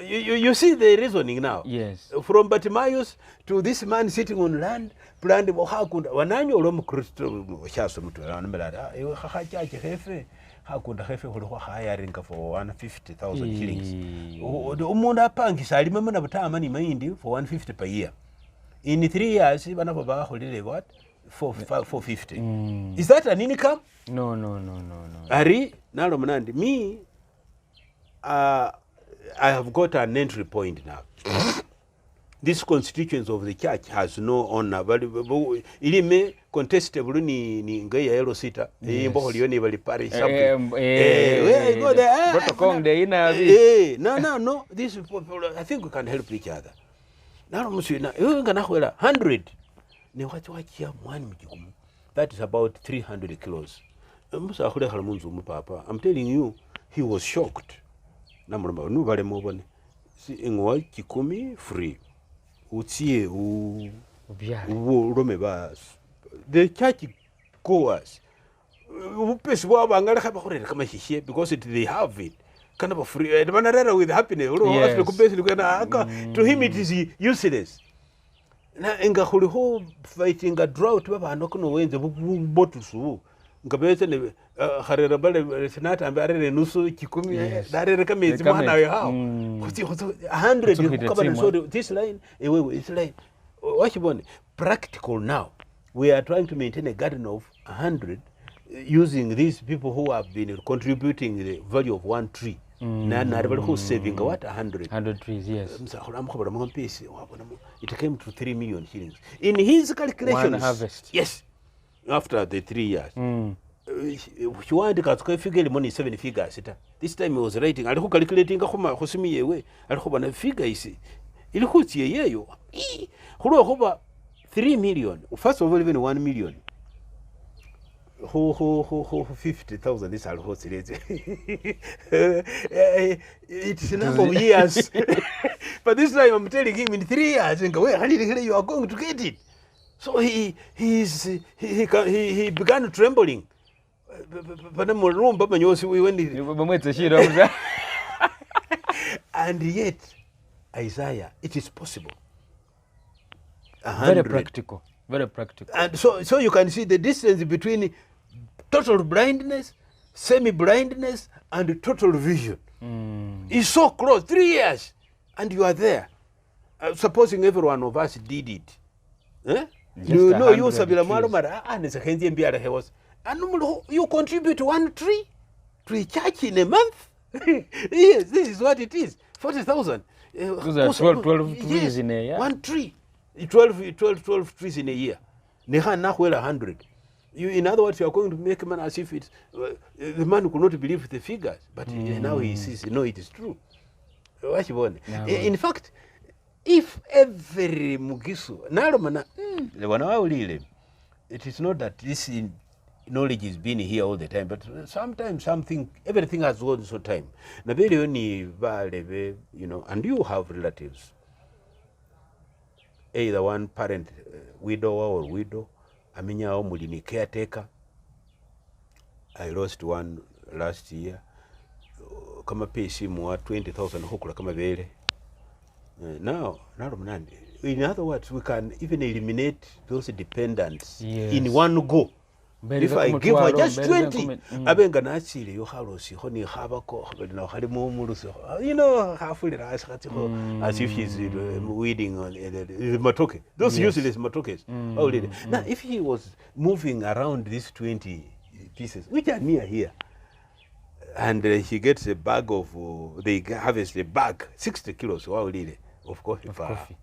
B: You see the reasoning now.
A: Yes.
B: From Bartimaeus to this man sitting on land, planned hakunda wananyo ulomu Kristo shaso mtu anambela chache hefe hakunda hefe khulwa hiring for 150,000 shillings. Umuntu apangisa ali mama na butama ni mahindi for 150 per year. In 3 years bana baba kholile what 450. Is that an income?
A: No.
B: Ari nalo mnandi me I have got an entry point now. This constituents of the church has no honor. Ili me contestable ni ngaya yelo sita. Mboho lioni bali parish something. Go there.
A: Protocol de ina.
B: No. This people, I think we can help each other. Nalo musina. Yo ngana khwela 100. Ne watu wachia mwani mjikumu. that is about 300 kilos. Musakhule khala munzu mupapa. I'm telling you, he was shocked. Namulamba nubale mubone. Si ingwa kikumi free. Utie urome bas. The church goers. Upesi waba ngala kaba khorera kama shishe because they have it. Kind of free. Manarera with happiness. To him it is useless. Na enga khuli fighting a drought baba anokuno wenze botusu. Ngabeze ne kharera bale senata ambare nusu kikumi darere kamezi mwana we hao. Kuti 100 kukaba so this line ewe this line. Wachibone practical now. We are trying to maintain a garden of 100 using these people who have been contributing the value of one tree. Who saving what 100
A: trees, yes.
B: It came to 3 million shillings in his calculations.
A: One harvest,
B: yes, after the 3 years. He wanted to figure money 7 figures. This time he was writing. I was calculating. I figure is it 3 million. First of all, even 1 million. 50,000 is all it's a number of years. But this time I'm telling him in 3 years, and you are going to get it. So he began trembling. And yet, Isaiah, it is possible.
A: Very practical. Very practical.
B: And so you can see the distance between total blindness, semi-blindness, and total vision. It's so close, 3 years, and you are there. Supposing every one of us did it. You know, you you contribute 1 tree to a church in a month. Yes, this is what it is. 40,000.
A: Those are 12 trees in a year.
B: 1 tree. 12 trees in a year. 100. In other words, you are going to make man as if it's the man could not believe the figures, but now he sees, no, it is true. In fact, if every Mugisu, it is not that this knowledge is being here all the time, but sometimes everything has gone so time. You know, and you have relatives, either one parent, widower or widow. Aminyao mulini caretaker. I lost one last year. Kama pay simu 20,000 hokula kama vele. Now, in other words, we can even eliminate those dependents in one go. If I give her just 20, abenga nachile yo halosi honi habako no halimu muluso. You know, halfully as if she's weeding on the matoke. Those useless matokes. Now, if he was moving around these 20 pieces, which are near here, and he gets a bag of, they harvest a bag, 60 kilos of coffee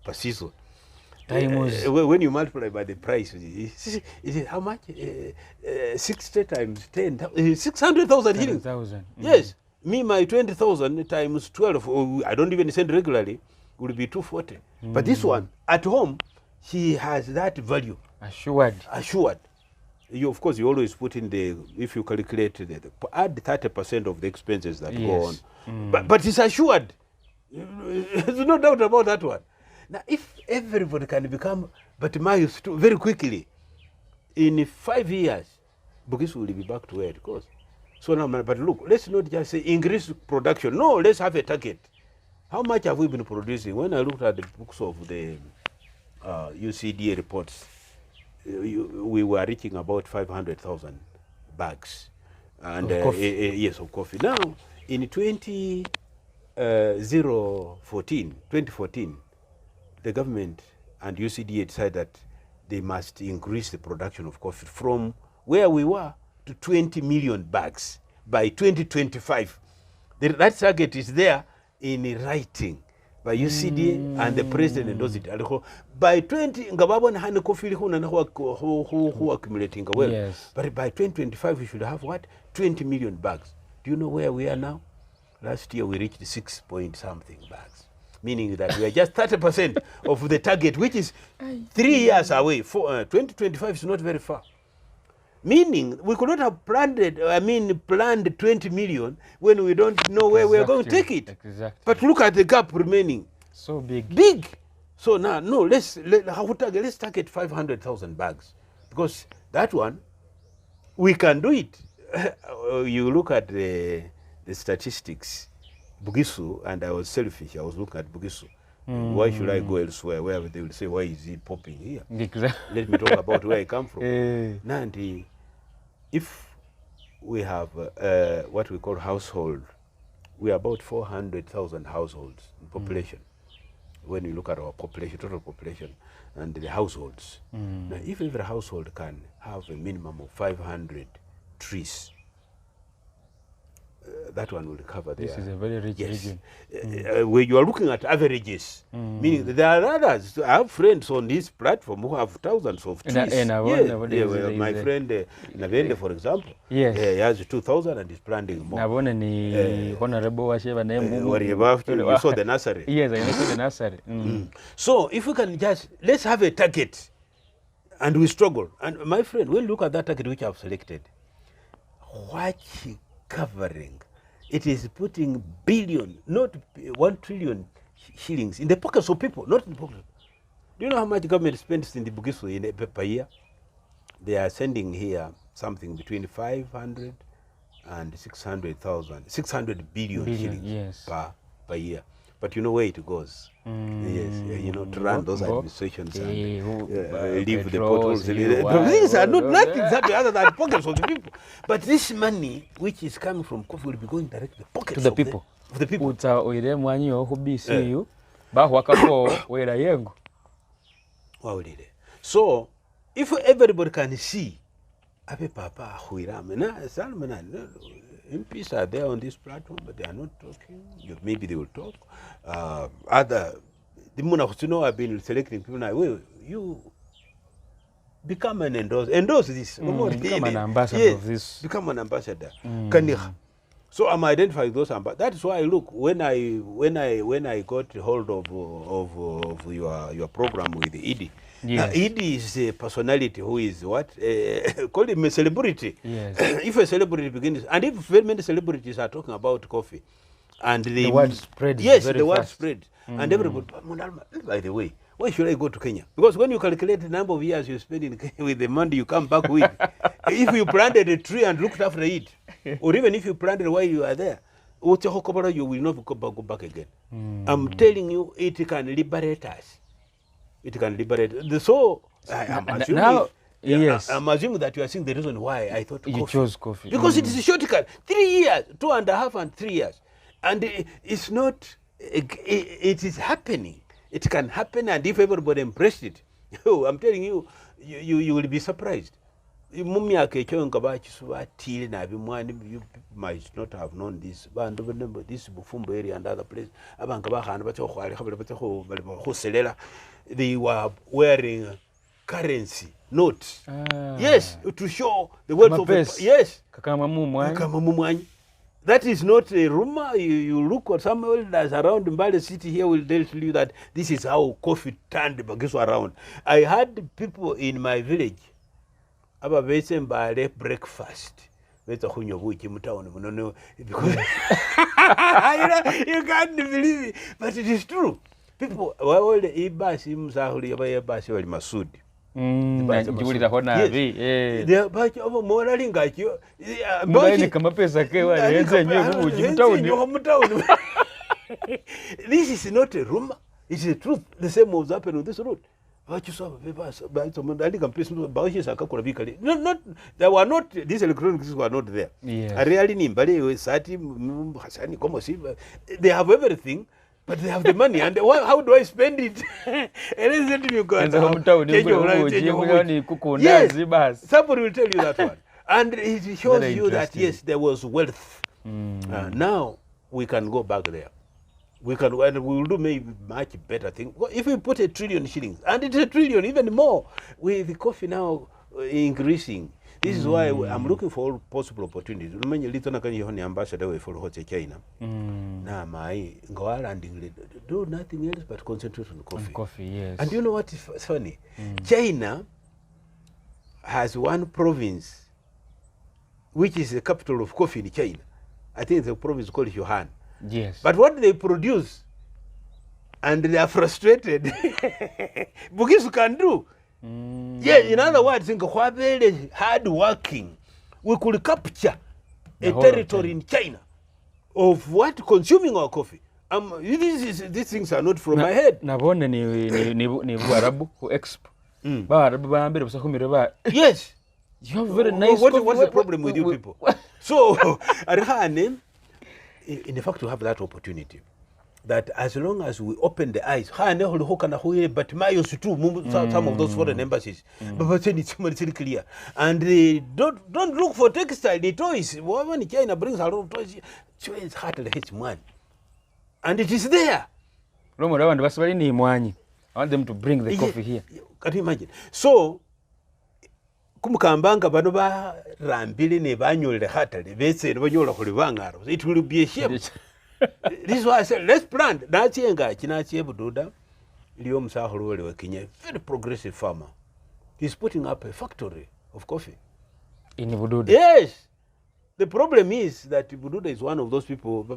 B: per season. When you multiply by the price, is it how much? 60 times 10, 600,000 shillings. Yes, me my 20,000 times 12. I don't even send regularly. Would be 240. But this one at home, he has that value.
A: Assured.
B: You of course you always put in the, if you calculate add 30% of the expenses that go on. But it's assured. There's no doubt about that one. Now, if everybody can become Bartimaeus too very quickly, in 5 years, Bugis will be back to where it goes. So now, but look, let's not just say increase production. No, let's have a target. How much have we been producing? When I looked at the books of the UCDA reports, we were reaching about 500,000 bags. And
A: of coffee.
B: Yes, of coffee. Now, in 2014, the government and UCDA decided that they must increase the production of coffee from where we were to 20 million bags by 2025. That target is there in writing by UCDA and the president endorsed it. By 20, who accumulating well.
A: Yes.
B: But by 2025 we should have what? 20 million bags. Do you know where we are now? Last year we reached 6 point something bags. Meaning that we are just 30% of the target, which is 3 years away. 2025 is not very far. Meaning, we could not have planned 20 million when we don't know where we're going to take it.
A: Exactly.
B: But look at the gap remaining.
A: So big.
B: Big. So now, no, let's target 500,000 bags. Because that one, we can do it. You look at the statistics, Bugisu, and I was selfish, I was looking at Bugisu. Why should I go elsewhere where they will say, why is he popping here?
A: Exactly.
B: Let me talk about where I come from. Nandi, if we have what we call household, we are about 400,000 households in population. When you look at our population, total population, and the households. Now, if every household can have a minimum of 500 trees, that one will cover there.
A: This is a very rich region.
B: Where you are looking at averages, meaning there are others. I have friends on this platform who have thousands of trees. My friend Navende, for example, he has 2,000 and is planting more.
A: Honorable
B: you saw the nursery.
A: Yes, I saw the nursery.
B: So if we can just, let's have a target, and we struggle. And my friend, when you look at that target which I've selected, what covering, it is putting billion, not 1 trillion shillings in the pockets of people, not in the pockets. Do you know how much government spends in the Bugisu per year? They are sending here something between 500 and 600 billion shillings per year. But you know where it goes. Yes, to run those administrations and leave the potholes. These are not nothing other than pockets of the people. But this money, which is coming from coffee, will be going directly to the pockets
A: to the people.
B: Of the people. So, if everybody can see, MPs are there on this platform, but they are not talking. Maybe they will talk. I've been selecting people now. Well, you become an endorser. Endorse this.
A: Become an ambassador of this.
B: Become an ambassador. So I'm identifying those ambassadors. That is why, look, when I got hold of your program with the ED. Now, ED is a personality who is what? Call him a celebrity.
A: Yes.
B: If a celebrity begins, and if very many celebrities are talking about coffee, and the
A: word spreads.
B: Yes,
A: very
B: the word
A: fast.
B: spread. And everybody, by the way, why should I go to Kenya? Because when you calculate the number of years you spend in Kenya with the money you come back with, if you planted a tree and looked after it, or even if you planted while you are there, you will not go back again. I'm telling you, it can liberate us. It can liberate. So I'm assuming, I'm assuming that you are seeing the reason why I thought
A: you chose coffee.
B: Because it is a shortcut. 3 years, 2.5 and 3 years. And it's not, it is happening. It can happen, and if everybody embraced it, I'm telling you, you will be surprised. You might not have known this. This Bufumbo area and other places. They were wearing currency notes. Yes, to show the wealth of the, yes. That is not a rumor. You look at somewhere that's around Mbale city here will tell you that this is how coffee turned Bagiso around. I had people in my village breakfast. Because you can't believe it, but it is true. People all the ibasi mzahuli yabasi wali masudi. This is not a rumor, it's the truth. The same was happening on this road. Not, there were not, these electronics were not there. They have everything, but they have the money, and how do I spend it? Yes, somebody will tell you that one. And it shows you that, yes, there was wealth. Now we can go back there. We can, and we will do maybe much better thing. If we put 1 trillion shillings, and it's 1 trillion, even more, with the coffee now increasing. This is why I'm looking for all possible opportunities. Ambassador for China. Do nothing else but concentrate on coffee.
A: Coffee, yes.
B: And you know what is funny? China has one province which is the capital of coffee in China. I think the province is called Yuan.
A: Yes.
B: But what they produce, and they are frustrated, Bugisu can do. Yeah, in other words, think very hard working, we could capture a territory in China of what? Consuming our coffee. These things are not from my head.
A: Nabone ni Bwarabu who exp. Barabu baambire busakumire ba.
B: Yes.
A: You have very nice
B: coffee. What's the problem with you people? So, Arhane, in fact, we have that opportunity. That as long as we open the eyes, but some of those foreign embassies, but it's clear. And they don't look for textile, the toys. When China brings a lot of toys, it's hard to hit one. And it is there.
A: I want them to bring the coffee here.
B: Can you imagine? So, kumukambanga bano ba rambili ne banyole hatale bese ne banyola kuli bangaro, it will be a shame. This is why I said let's plant. Nachienga chinachi Bududa Leo Msahuru wa Kenya, very progressive farmer. He's putting up a factory of coffee
A: in Bududa.
B: Yes. The problem is that Bududa is one of those people so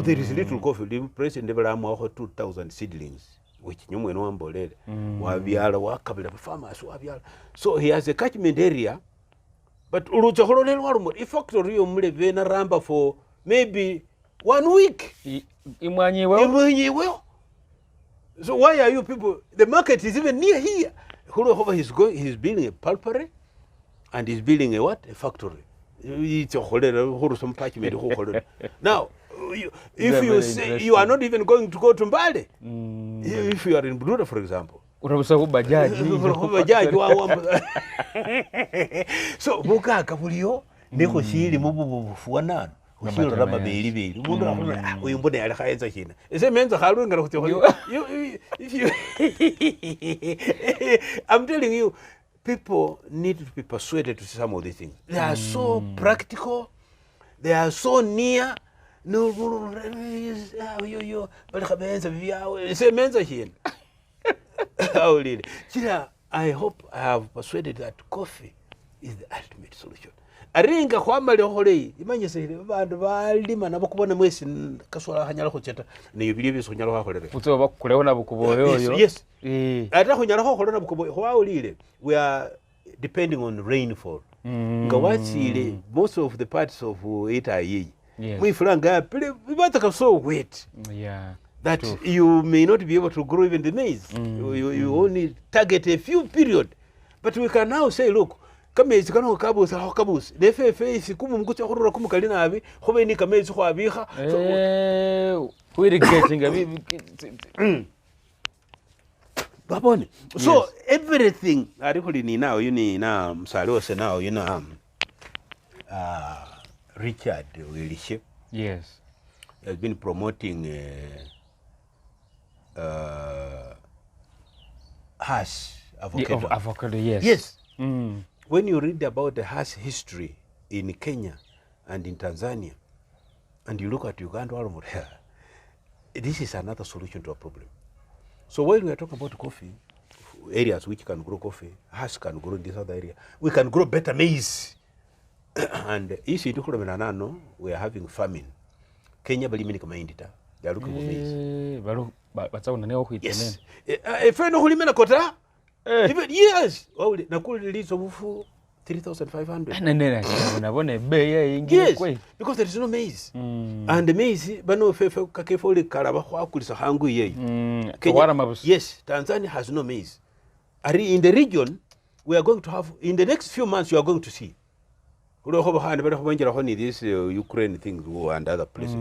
B: there is little coffee. The president developed 2,000 seedlings, which nyumwe no ambolele. Wabiala wakabila farmers wabiala. So he has a catchment area. But a factory omuleve ramba for maybe 1 week. So why are you people? The market is even near here. He's building a pulpery and he's building a what? A factory. It's a now, if you say you are not even going to go to Mbale, if you are in Bududa, for example.
A: So
B: buka kabulio neko shiri mubu fuana ushiro rama beli umuntu akubona uyu mbone yali khayenza kina ese menza khalu ngara kuti if you I'm telling you, people need to be persuaded to some of these things. They are so practical, they are so near. No yo bali khabenza vyawe ese menza kina. I hope I have persuaded that coffee is the ultimate solution. Aringa kwamale hole imanye se bantu balima nabo kubona mwesi kaswala hanyala khocheta ne yibili biso nyalo hakolere
A: utso bakuleona bukuboyo yo.
B: Yes. Ata khonyala khokolera bukuboyo hwaulile we are depending on rainfall. Ngawachile most of the parts of it are ye. Mwifulanga pele bibataka so wet.
A: Yeah.
B: That you may not be able to grow even the maize. You only target a few period. But we can now say, look, kamezi kano kabusa ho kabusa. Nefe face kumu mkucha horora kumu kalina abi, hobe ni kamezi ho abiha.
A: Who irrigating abi?
B: Babone. So everything arikuli ni now you ni na msalose now you know Richard Wilishe.
A: Yes.
B: Has been promoting hash avocado.
A: Avocado, yes.
B: Yes. When you read about the hash history in Kenya and in Tanzania, and you look at Uganda, this is another solution to a problem. So when we are talking about coffee, areas which can grow coffee, hash can grow in this other area, we can grow better maize. And we are having famine. Kenya balimini kama indita. They are looking for maize. Yes. If I know hulimena kota, even yes. Oh, nakuli leads of 3,500. Yes, because there is no maize. And the maize, bano fefe kakefoli karaba kulisa hangu ye. Yes, Tanzania has no maize. In the region, we are going to have in the next few months. You are going to see. This Ukraine things and other places.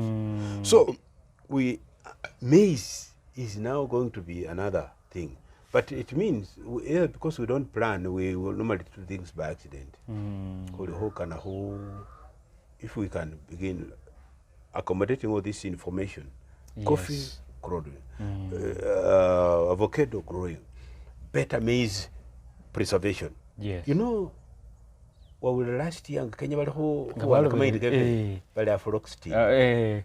B: So maize is now going to be another thing. But it means, because we don't plan, we will normally do things by accident. If we can begin accommodating all this information, coffee growing, avocado growing, better maize preservation.
A: Yes.
B: You know, well, last year, Kenya aflatoxin.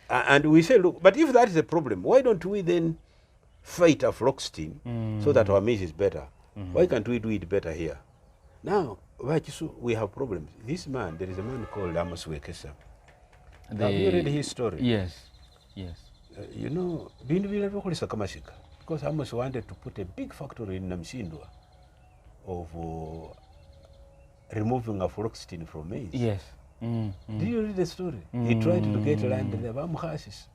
B: And we say, look, but if that is a problem, why don't we then fight aflatoxin so that our maize is better? Why can't we do it better here? Now, we have problems. This man, there is a man called Amos Wekesa. Have you read his story?
A: Yes, yes.
B: You know, because Amos wanted to put a big factory in Namsindwa of removing aflatoxin from maize.
A: Yes.
B: Do you read the story? He tried to get land in the Bamhasis.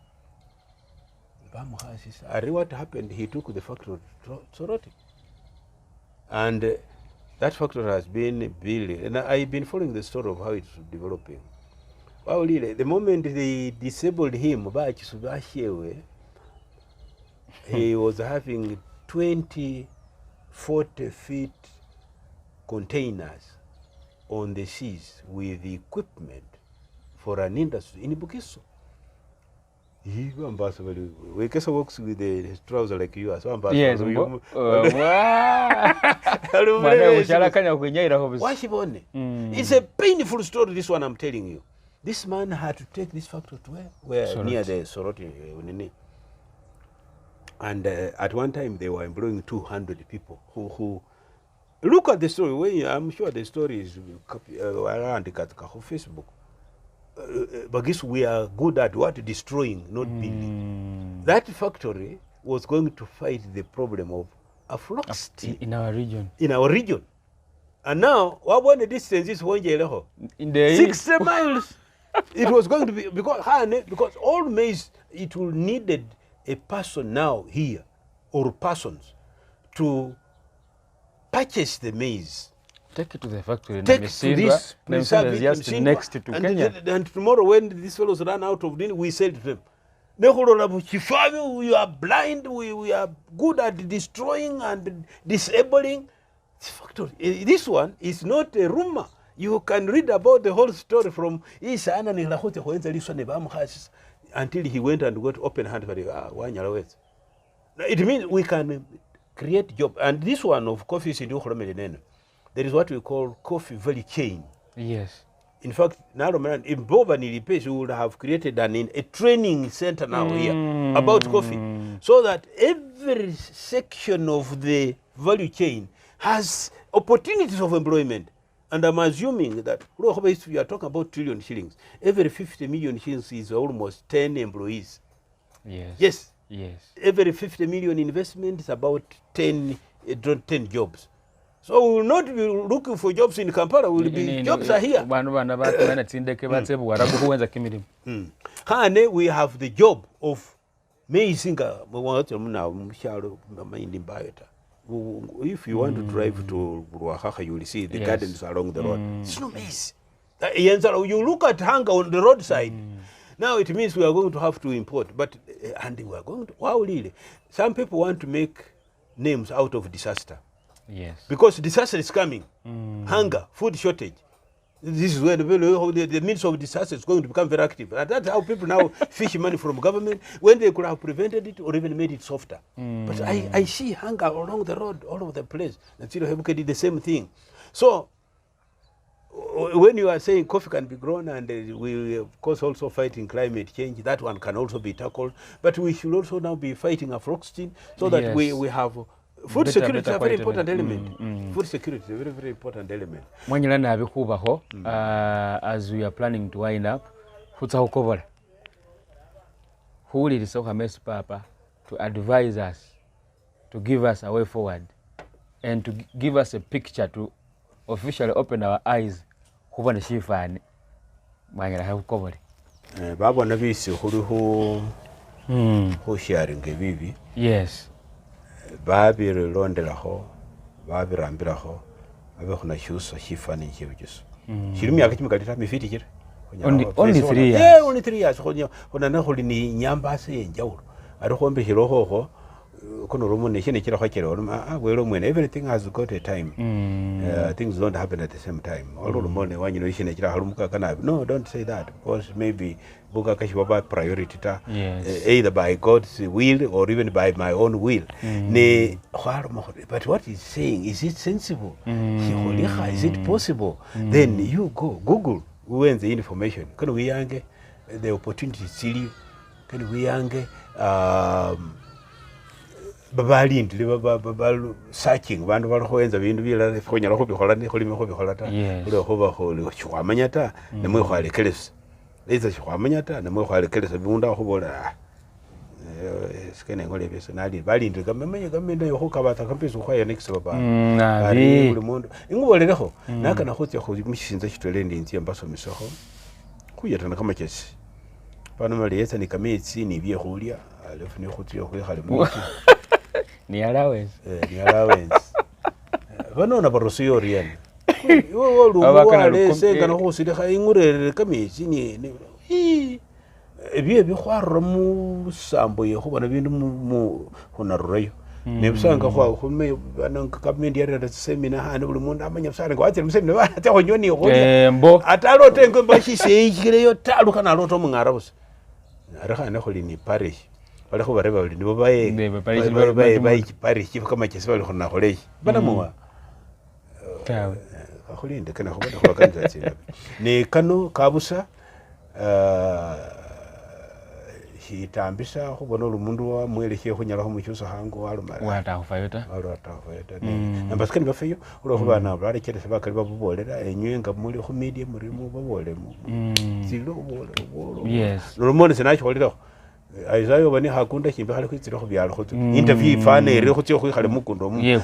B: And what happened? He took the factory to Soroti. And that factory has been built. And I've been following the story of how it's developing. Well, really, the moment they disabled him, he was having 20, 40 feet containers on the seas with the equipment for an industry in Bukiso. Wekesa works with the trousers like you. So
A: yes.
B: It's a painful story, this one I'm telling you. This man had to take this factory to where Soroti. Near the Soroti. And at one time they were employing 200 people who look at the story. I'm sure the story is around Facebook. But we are good at what? Destroying, not building. That factory was going to fight the problem of aflatoxin
A: in our region.
B: In our region. And now, what the distance is 60 miles. It was going to be, because all maize, it will needed a person now here, or persons, to purchase the maize.
A: Take it to the factory.
B: Take it to this, preserve it,
A: just next to Kenya.
B: And tomorrow when these fellows run out of dinner, we sell to them. We are blind, we are good at destroying and disabling this factory. This one is not a rumor. You can read about the whole story from until he went and got open hand for the It means we can create job. And this one of coffee is in there is what we call coffee value chain.
A: Yes.
B: In fact, now in Bobani we would have created a training center now here about coffee, so that every section of the value chain has opportunities of employment. And I'm assuming that if you are talking about trillion shillings, every 50 million shillings is almost 10 employees.
A: Yes.
B: Yes.
A: Yes.
B: Every 50 million investment is about 10 jobs. So we will not be looking for jobs in Kampala. Jobs are here. We have the job of amazing. If you want to drive to Ruahaha, you will see the gardens along the road. It's no maize. You look at hunger on the roadside. Now it means we are going to have to import. And we are going to, wow, really. Some people want to make names out of disaster.
A: Yes.
B: Because disaster is coming. Hunger, food shortage. This is where the means of disaster is going to become very active. And that's how people now fish money from government when they could have prevented it or even made it softer. But I see hunger along the road, all over the place. And Hebuke did the same thing. So when you are saying coffee can be grown, and we of course also fighting climate change, that one can also be tackled. But we should also now be fighting aflatoxin so that we have food security is a very important element. Food security is a very, very important element.
A: As we are planning to wind up, who will it so Papa to advise us, to give us a way forward, and to give us a picture to officially open our eyes. Who sharing
B: bibi.
A: Yes.
B: Babi Londelaho, Babi Rambiraho, Abona Shusa, Shifani Hughes. Shilmi Akimaka me fitted.
A: Only 3 years.
B: Yeah, only 3 years. When I know Holini Yambasi and Jowl. I don't want to be Hiroho. Everything has got a time. Things don't happen at the same time. No, don't say that, because maybe priority either by God's will or even by my own will. But what he's saying, is it sensible? Is it possible? Then you go Google when the information. Can we the opportunity still? Can we babalindile searching bandu balikhoenza bindu bilala khonyala khubikhola nekholime khubikhola ta ulekhuba shikhwamanya ta nemwe khwalekelesa leza shikhwamanya ta nemwe khwalekelesa bunda khubola sikene ngole bese nali balindile kamenya kamenda yokhukabata kampisi khwaya next baba ari buli mundu ingubolelekho nakana khutya khumishinza shitwele ndinzi ambasomisakho kuyatana kama chesi pano mali yesa ni kametsi ni bye khulya alafu ni khutya khwikhale mu
A: ni allowance
B: vanona barosiyo rian wo luwa senga no khusile kha ingurere kametsi ni ebye bikhwarra mu sambo ye khubona bindu mu khunarurayo nebusanga khume bananga government yari seminar hane buli mundu amanya busanga kwathi seminar bata khonyoni khulya
A: mbo
B: atalote ngo bashise ikile yo taluka naloto mungara busa arakhana khuli ni parish bali khubareba bali nibo baye parish kama chesi bali khona khole bana muwa
A: tawe
B: khulinde kana khubona khwakanza tsina ne kano kabusa hitambisa khubona lumundu wa mwelekhe khunyala khumuchusa hango walumara
A: wata khufayota
B: nambaskani bafeyo ulo khubana bali chete bakali babubolera enywenga muri khu media muri mu babole zilo bolo
A: yes
B: lomone sinacho kholira aizayo bani hakunda chimbe khali kwitsira khu byalo khutu interview ifane iri khutyo khwikhale mukundo mu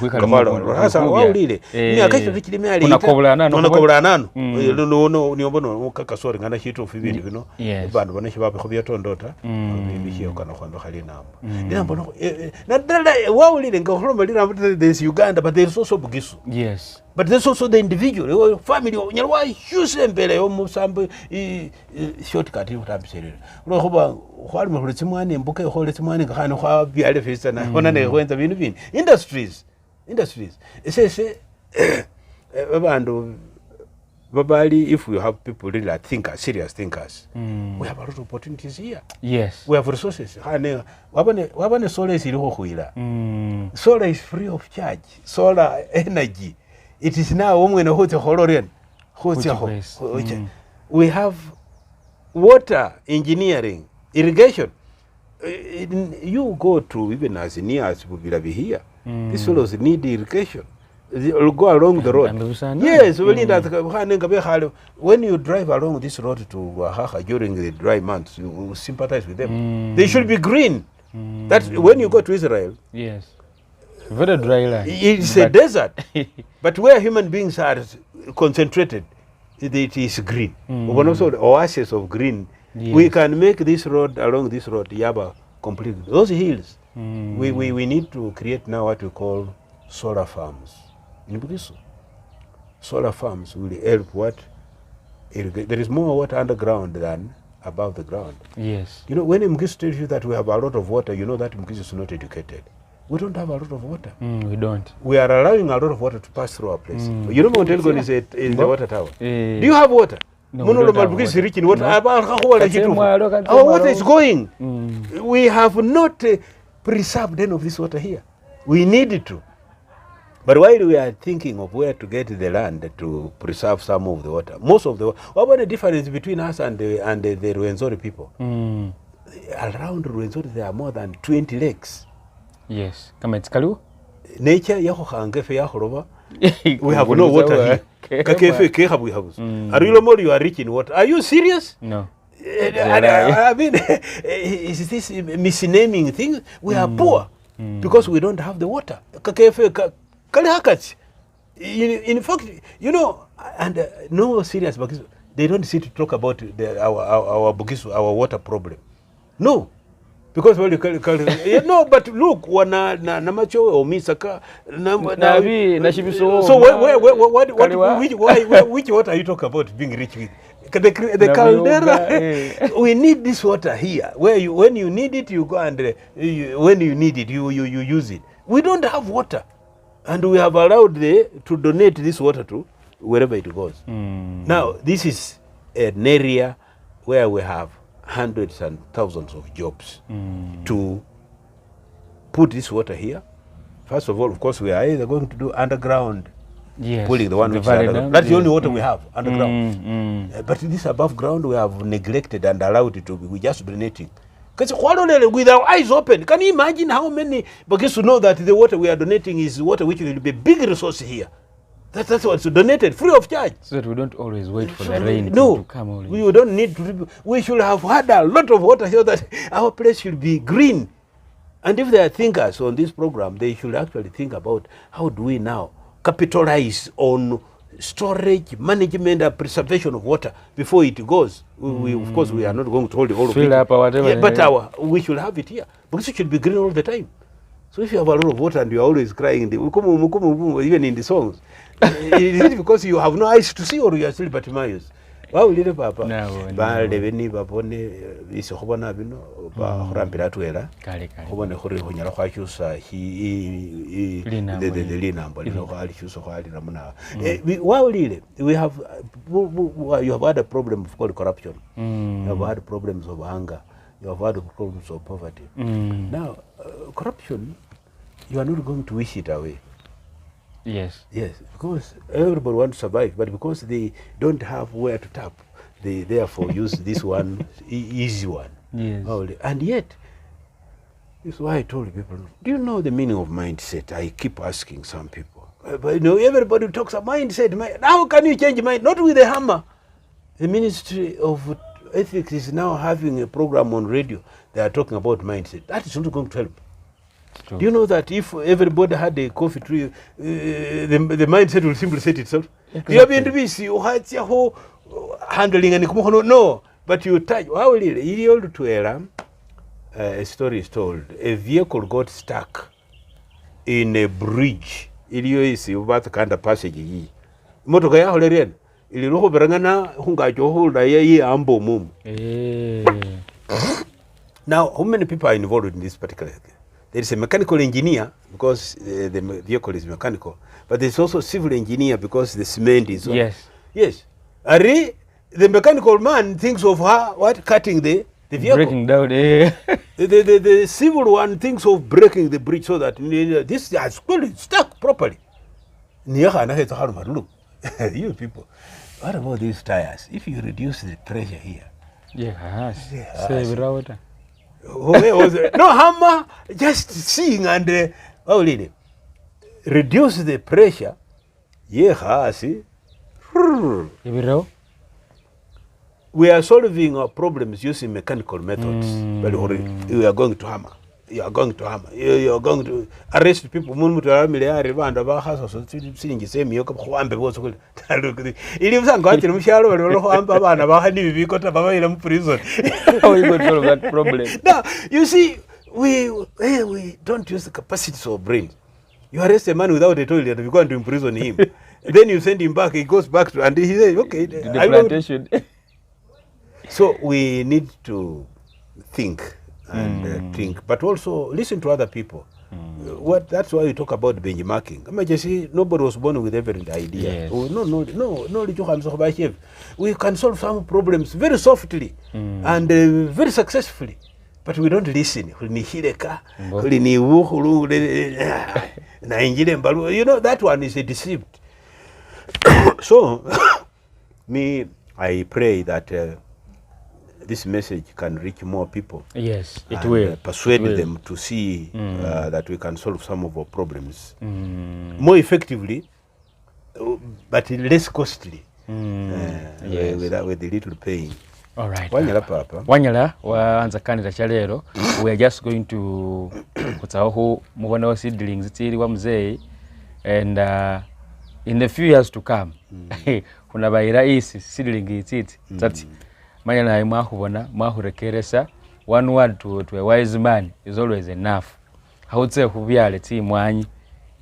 B: hasa waulile ni akasho tikilime ali unakobulana no niobona ukakasori ngana shitu fibiri bino bandu bana shibabe khubiyatondota bibishiyo kana khwando khali namba ndinamba na dala waulile ngakhuloma lirambo this Uganda but there is also Bugisu
A: yes
B: but there's also the individual family nyalwa shuse mbele yo musambo shortcut utambisherera ulo khuba khwali muletse mwana embuka ekholetse mwana ngakhana khwa byale festa na khona ne khwenza bintu bini industries esese abandu babali if you have people really like thinkers serious thinkers we have a lot of opportunities here
A: yes
B: we have resources khane wabone solar is ilikho khwila solar is free of charge solar energy it is now omwene khotse kholorian we have water engineering irrigation you go to even as near as Bubilabi here these fellows need irrigation they'll go along the road yes when you drive along this road to Wahaha during the dry months you sympathize with them they should be green that when you go to Israel
A: yes very dry land
B: it's a desert but where human beings are concentrated it is green also the oasis of green we can make this road along this road Yaba completely those hills we need to create now what we call solar farms in Bugisu. Solar farms will help what there is more water underground than above the ground.
A: Yes.
B: You know, when Mgisu tells you that we have a lot of water, you know that Mgisu is not educated. We don't have a lot of water.
A: We don't.
B: We are allowing a lot of water to pass through our place. You know Mount Elgon is the water tower. Do you have water?
A: No, we don't have water.
B: Is rich in water. Our water is going. We have not preserved any of this water here. We need it to. But while we are thinking of where to get the land to preserve some of the water, most of the water, what about the difference between us and the Rwenzori people? Around Rwenzori there are more than 20 lakes.
A: Yes. Kama itikalu?
B: Nature yako hangefe yako roba. We have no water here. Kakefe kehabu yahabus. Arilomori you are rich in water. Are you serious?
A: No.
B: I mean, is this misnaming things? We are poor because we don't have the water. Kakefe in fact, you know, and no serious Bugisu, they don't sit to talk about our Bugisu, our water problem. No, because well, no, but look, wana namacho or misaka so which water are you talking about being rich with? The caldera. We need this water here. When you need it, you go and when you need it, you use it. We don't have water. And we have allowed to donate this water to wherever it goes. Now, this is an area where we have hundreds and thousands of jobs to put this water here. First of all, of course, we are either going to do underground, pulling the one which is underground. That's the only water we have, underground. But this above ground, we have neglected and allowed it to be. We just donating. Because with our eyes open, can you imagine how many because to know that the water we are donating is water which will be a big resource here. That's what's donated free of charge.
A: So that we don't always wait for the rain to come. Always.
B: We don't need to. We should have had a lot of water so that our place should be green. And if there are thinkers on this program, they should actually think about how do we now capitalize on storage, management, and preservation of water before it goes. We of course, we are not going to hold all of it.
A: Up or whatever.
B: Yeah, but we should have it here because it should be green all the time. So if you have a lot of water and you are always crying, even in the songs, is it because you have no eyes to see or you are still Bartimaeus? Wow, little papa. Ba deveni babone isi khobona bino ba khurambira twera. Khobone khuri khonyala khwachusa the linambo lino khali chusa khali ramuna. Wow, lile we have you have had a problem of corruption. You have had problems of hunger. You have had problems of poverty. Now, corruption, you are not going to wish it away.
A: Yes.
B: Yes, because everybody wants to survive, but because they don't have where to tap, they therefore use this one, easy one.
A: Yes.
B: And yet, this is why I told people, do you know the meaning of mindset? I keep asking some people. But you know, everybody talks about mindset. How can you change mind? Not with a hammer. The Ministry of Ethics is now having a program on radio. They are talking about mindset. That is not going to help. True. Do you know that if everybody had a coffee tree, the mindset will simply set itself? Exactly. You have been to be see, you had your whole handling and no, but you touch. How will it? To a story is told. A vehicle got stuck in a bridge. Is about the kind of passage. Motoka ya holerian. Iliroho berangana hunga joho da ye ambo mum. Now, how many people are involved in this particular thing? There is a mechanical engineer because the vehicle is mechanical, but there's also a civil engineer because the cement is.
A: Yes.
B: Yes. The mechanical man thinks of cutting the vehicle.
A: Breaking down.
B: The civil one thinks of breaking the bridge so that this has fully stuck properly. You people, what about these tires? If you reduce the pressure here.
A: Save water.
B: No hammer, just seeing and reduce the pressure. We are solving our problems using mechanical methods. But we are going to hammer. You are going to hammer. You are going to arrest people. Now, you see, we don't use the capacities of brain. You arrest a man without a toilet, you're going to imprison him. Then you send him back, he goes back to, and he says, okay.
A: The plantation.
B: So we need to think and think, but also listen to other people. That's why we talk about benchmarking. Nobody was born with every idea.
A: Yes.
B: No. We can solve some problems very softly and very successfully, but we don't listen. You know, that one is deceived. So, I pray that this message can reach more people.
A: Yes, it will.
B: Persuade them to see that we can solve some of our problems more effectively, but less costly. Yes. With the little pain.
A: All right.
B: Wanyala papa.
A: Wanyala waanza kanira chalero. We are just going to kutaho mubona wa seedlings tiri wa mzee, and in the few years to come kuna bayira isi seedling ititi tati manya na mwahubona mwahurekeresa one word to a wise man is always enough. Hautse kubyale ti mwanyi,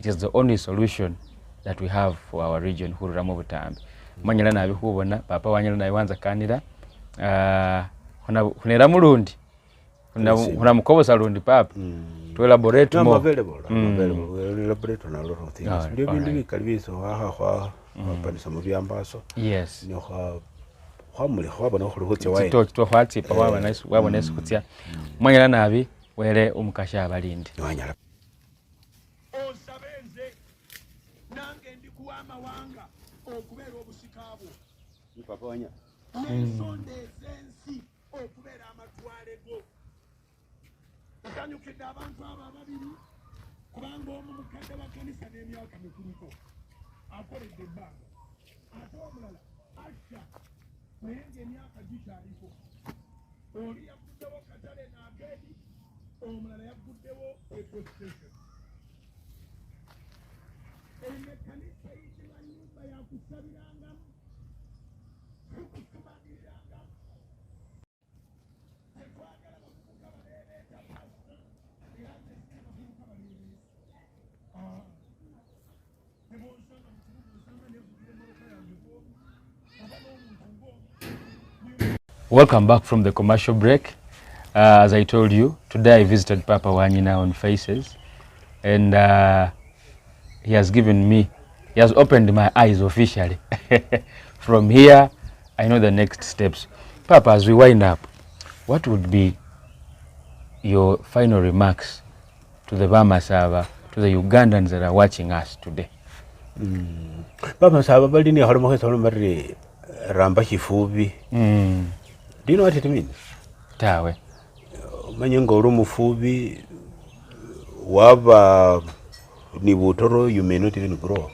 A: it is the only solution that we have for our region hurura mu butambi. Manya na bihubona papa wanyala na iwanza kanira hunera mulundi huna mukobosa lundi papa to elaborate more.
B: Available. We elaborate on a lot of things. Right.
A: Yes. Mwanyala nabi wele umukasha abalindi.
C: Okanyukidde abantu abo ababiri kubanga omu mukadde wa kanisa n'emyaka mikuluko akoledde ebbanga ate omulala ajja naye ng'emyaka gikyaliko. Oli yaguddewo katale n'ageedi, omulala yaguddewo epostation. Eno ekkanisa yitibwa nnyumba ya kusabirangamu, tukusumagirangamu. Tetwagala bavubuka baleereeta pasita era nzesina bavubuka baleereeta. Nebonsanga mu kibuga osanga nevugire emmotoka yange bwomu oba n'omuntu ng'omu.
A: Welcome back from the commercial break. As I told you, today I visited Papa Wanyina on Faces, and he has opened my eyes officially. From here, I know the next steps. Papa, as we wind up, what would be your final remarks to the Bamasaba, to the Ugandans that are watching us today?
B: Bamasaba balini holomo heto mari ramba kifubi. Do you know what it means?
A: Tawe.
B: Manyengo uri mufubi waba ni butoro, you may not even grow.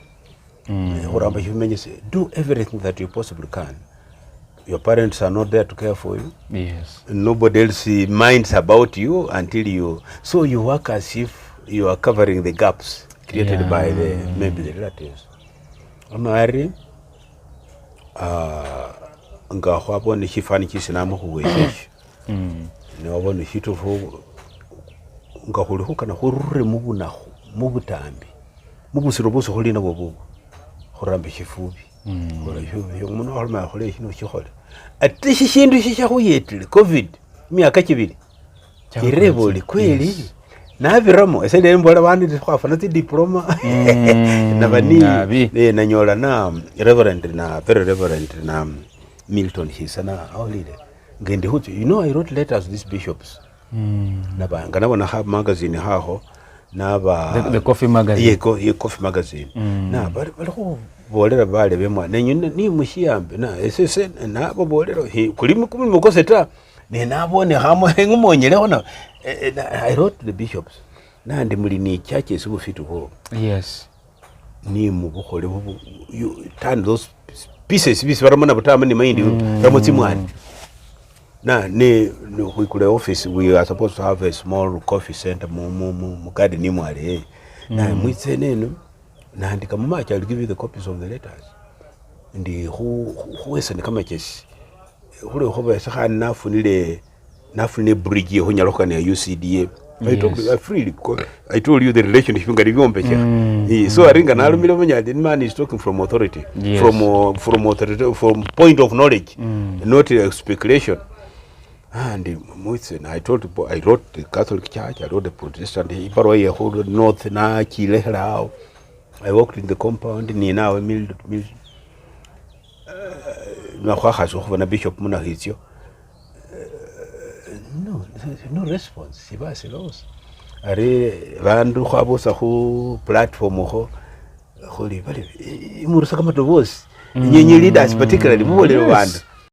B: Ramba kifubi means do everything that you possibly can. Your parents are not there to care for you.
A: Yes.
B: Nobody else minds about you until you. So you work as if you are covering the gaps created by maybe the relatives. Amari, nga hwabone chifani chisinamu huwezesha. Ni wabone hito fu nga hulihuka na hurure mubutambi. Mubusirobuso huli na wabubu. Hurambe chifubi. Muna holma hole hino chihole. Ati shishindu shishahuyetile COVID miaka kibili. Ireboli kweli. Na viramo esende mbola bandi twafana ti diploma na bani na nyola na reverend na very reverend na Milton Hisana awlile ngende hutu. You know, I wrote letters to these bishops. Na ba ngana have magazine haho na ba
A: the coffee magazine.
B: Yeah, coffee magazine. Na bali ko bolera bale bemwa ni mushiyambe na esese na bo bolero kulimu mukoseta ne nabone hamo ngumonyeleho na. I wrote to the bishops. Na ndi muli ni churches who fit ho.
A: Yes.
B: Ni mubukhole you turn those pieces baramana butama ni mind ramotsi mwani. Na ne kule office we are supposed to have a small coffee center mu garden ni mwale. Na mwitse neno na andika mama I'll give you the copies of the letters. Ndi who is kama chesi. Hule hoba saka nafunile bridge ho nyaloka ne UCDA. I talk freely because I told you the relationship ngari byombecha. So aringa nalumira munya the man is talking from authority. Yes. From authority, from point of knowledge, not speculation. And I wrote the Catholic Church, I wrote the Protestant, Iparwa ho north na Chile how. I worked in the compound ni nawe mil na khwaha so khona bishop muna hitio. No response. Sibasi loss. Are vandu khwabosa khu platform ho kholi bale imurusa kama to boss. Nyenye leaders particularly mubolero vandu.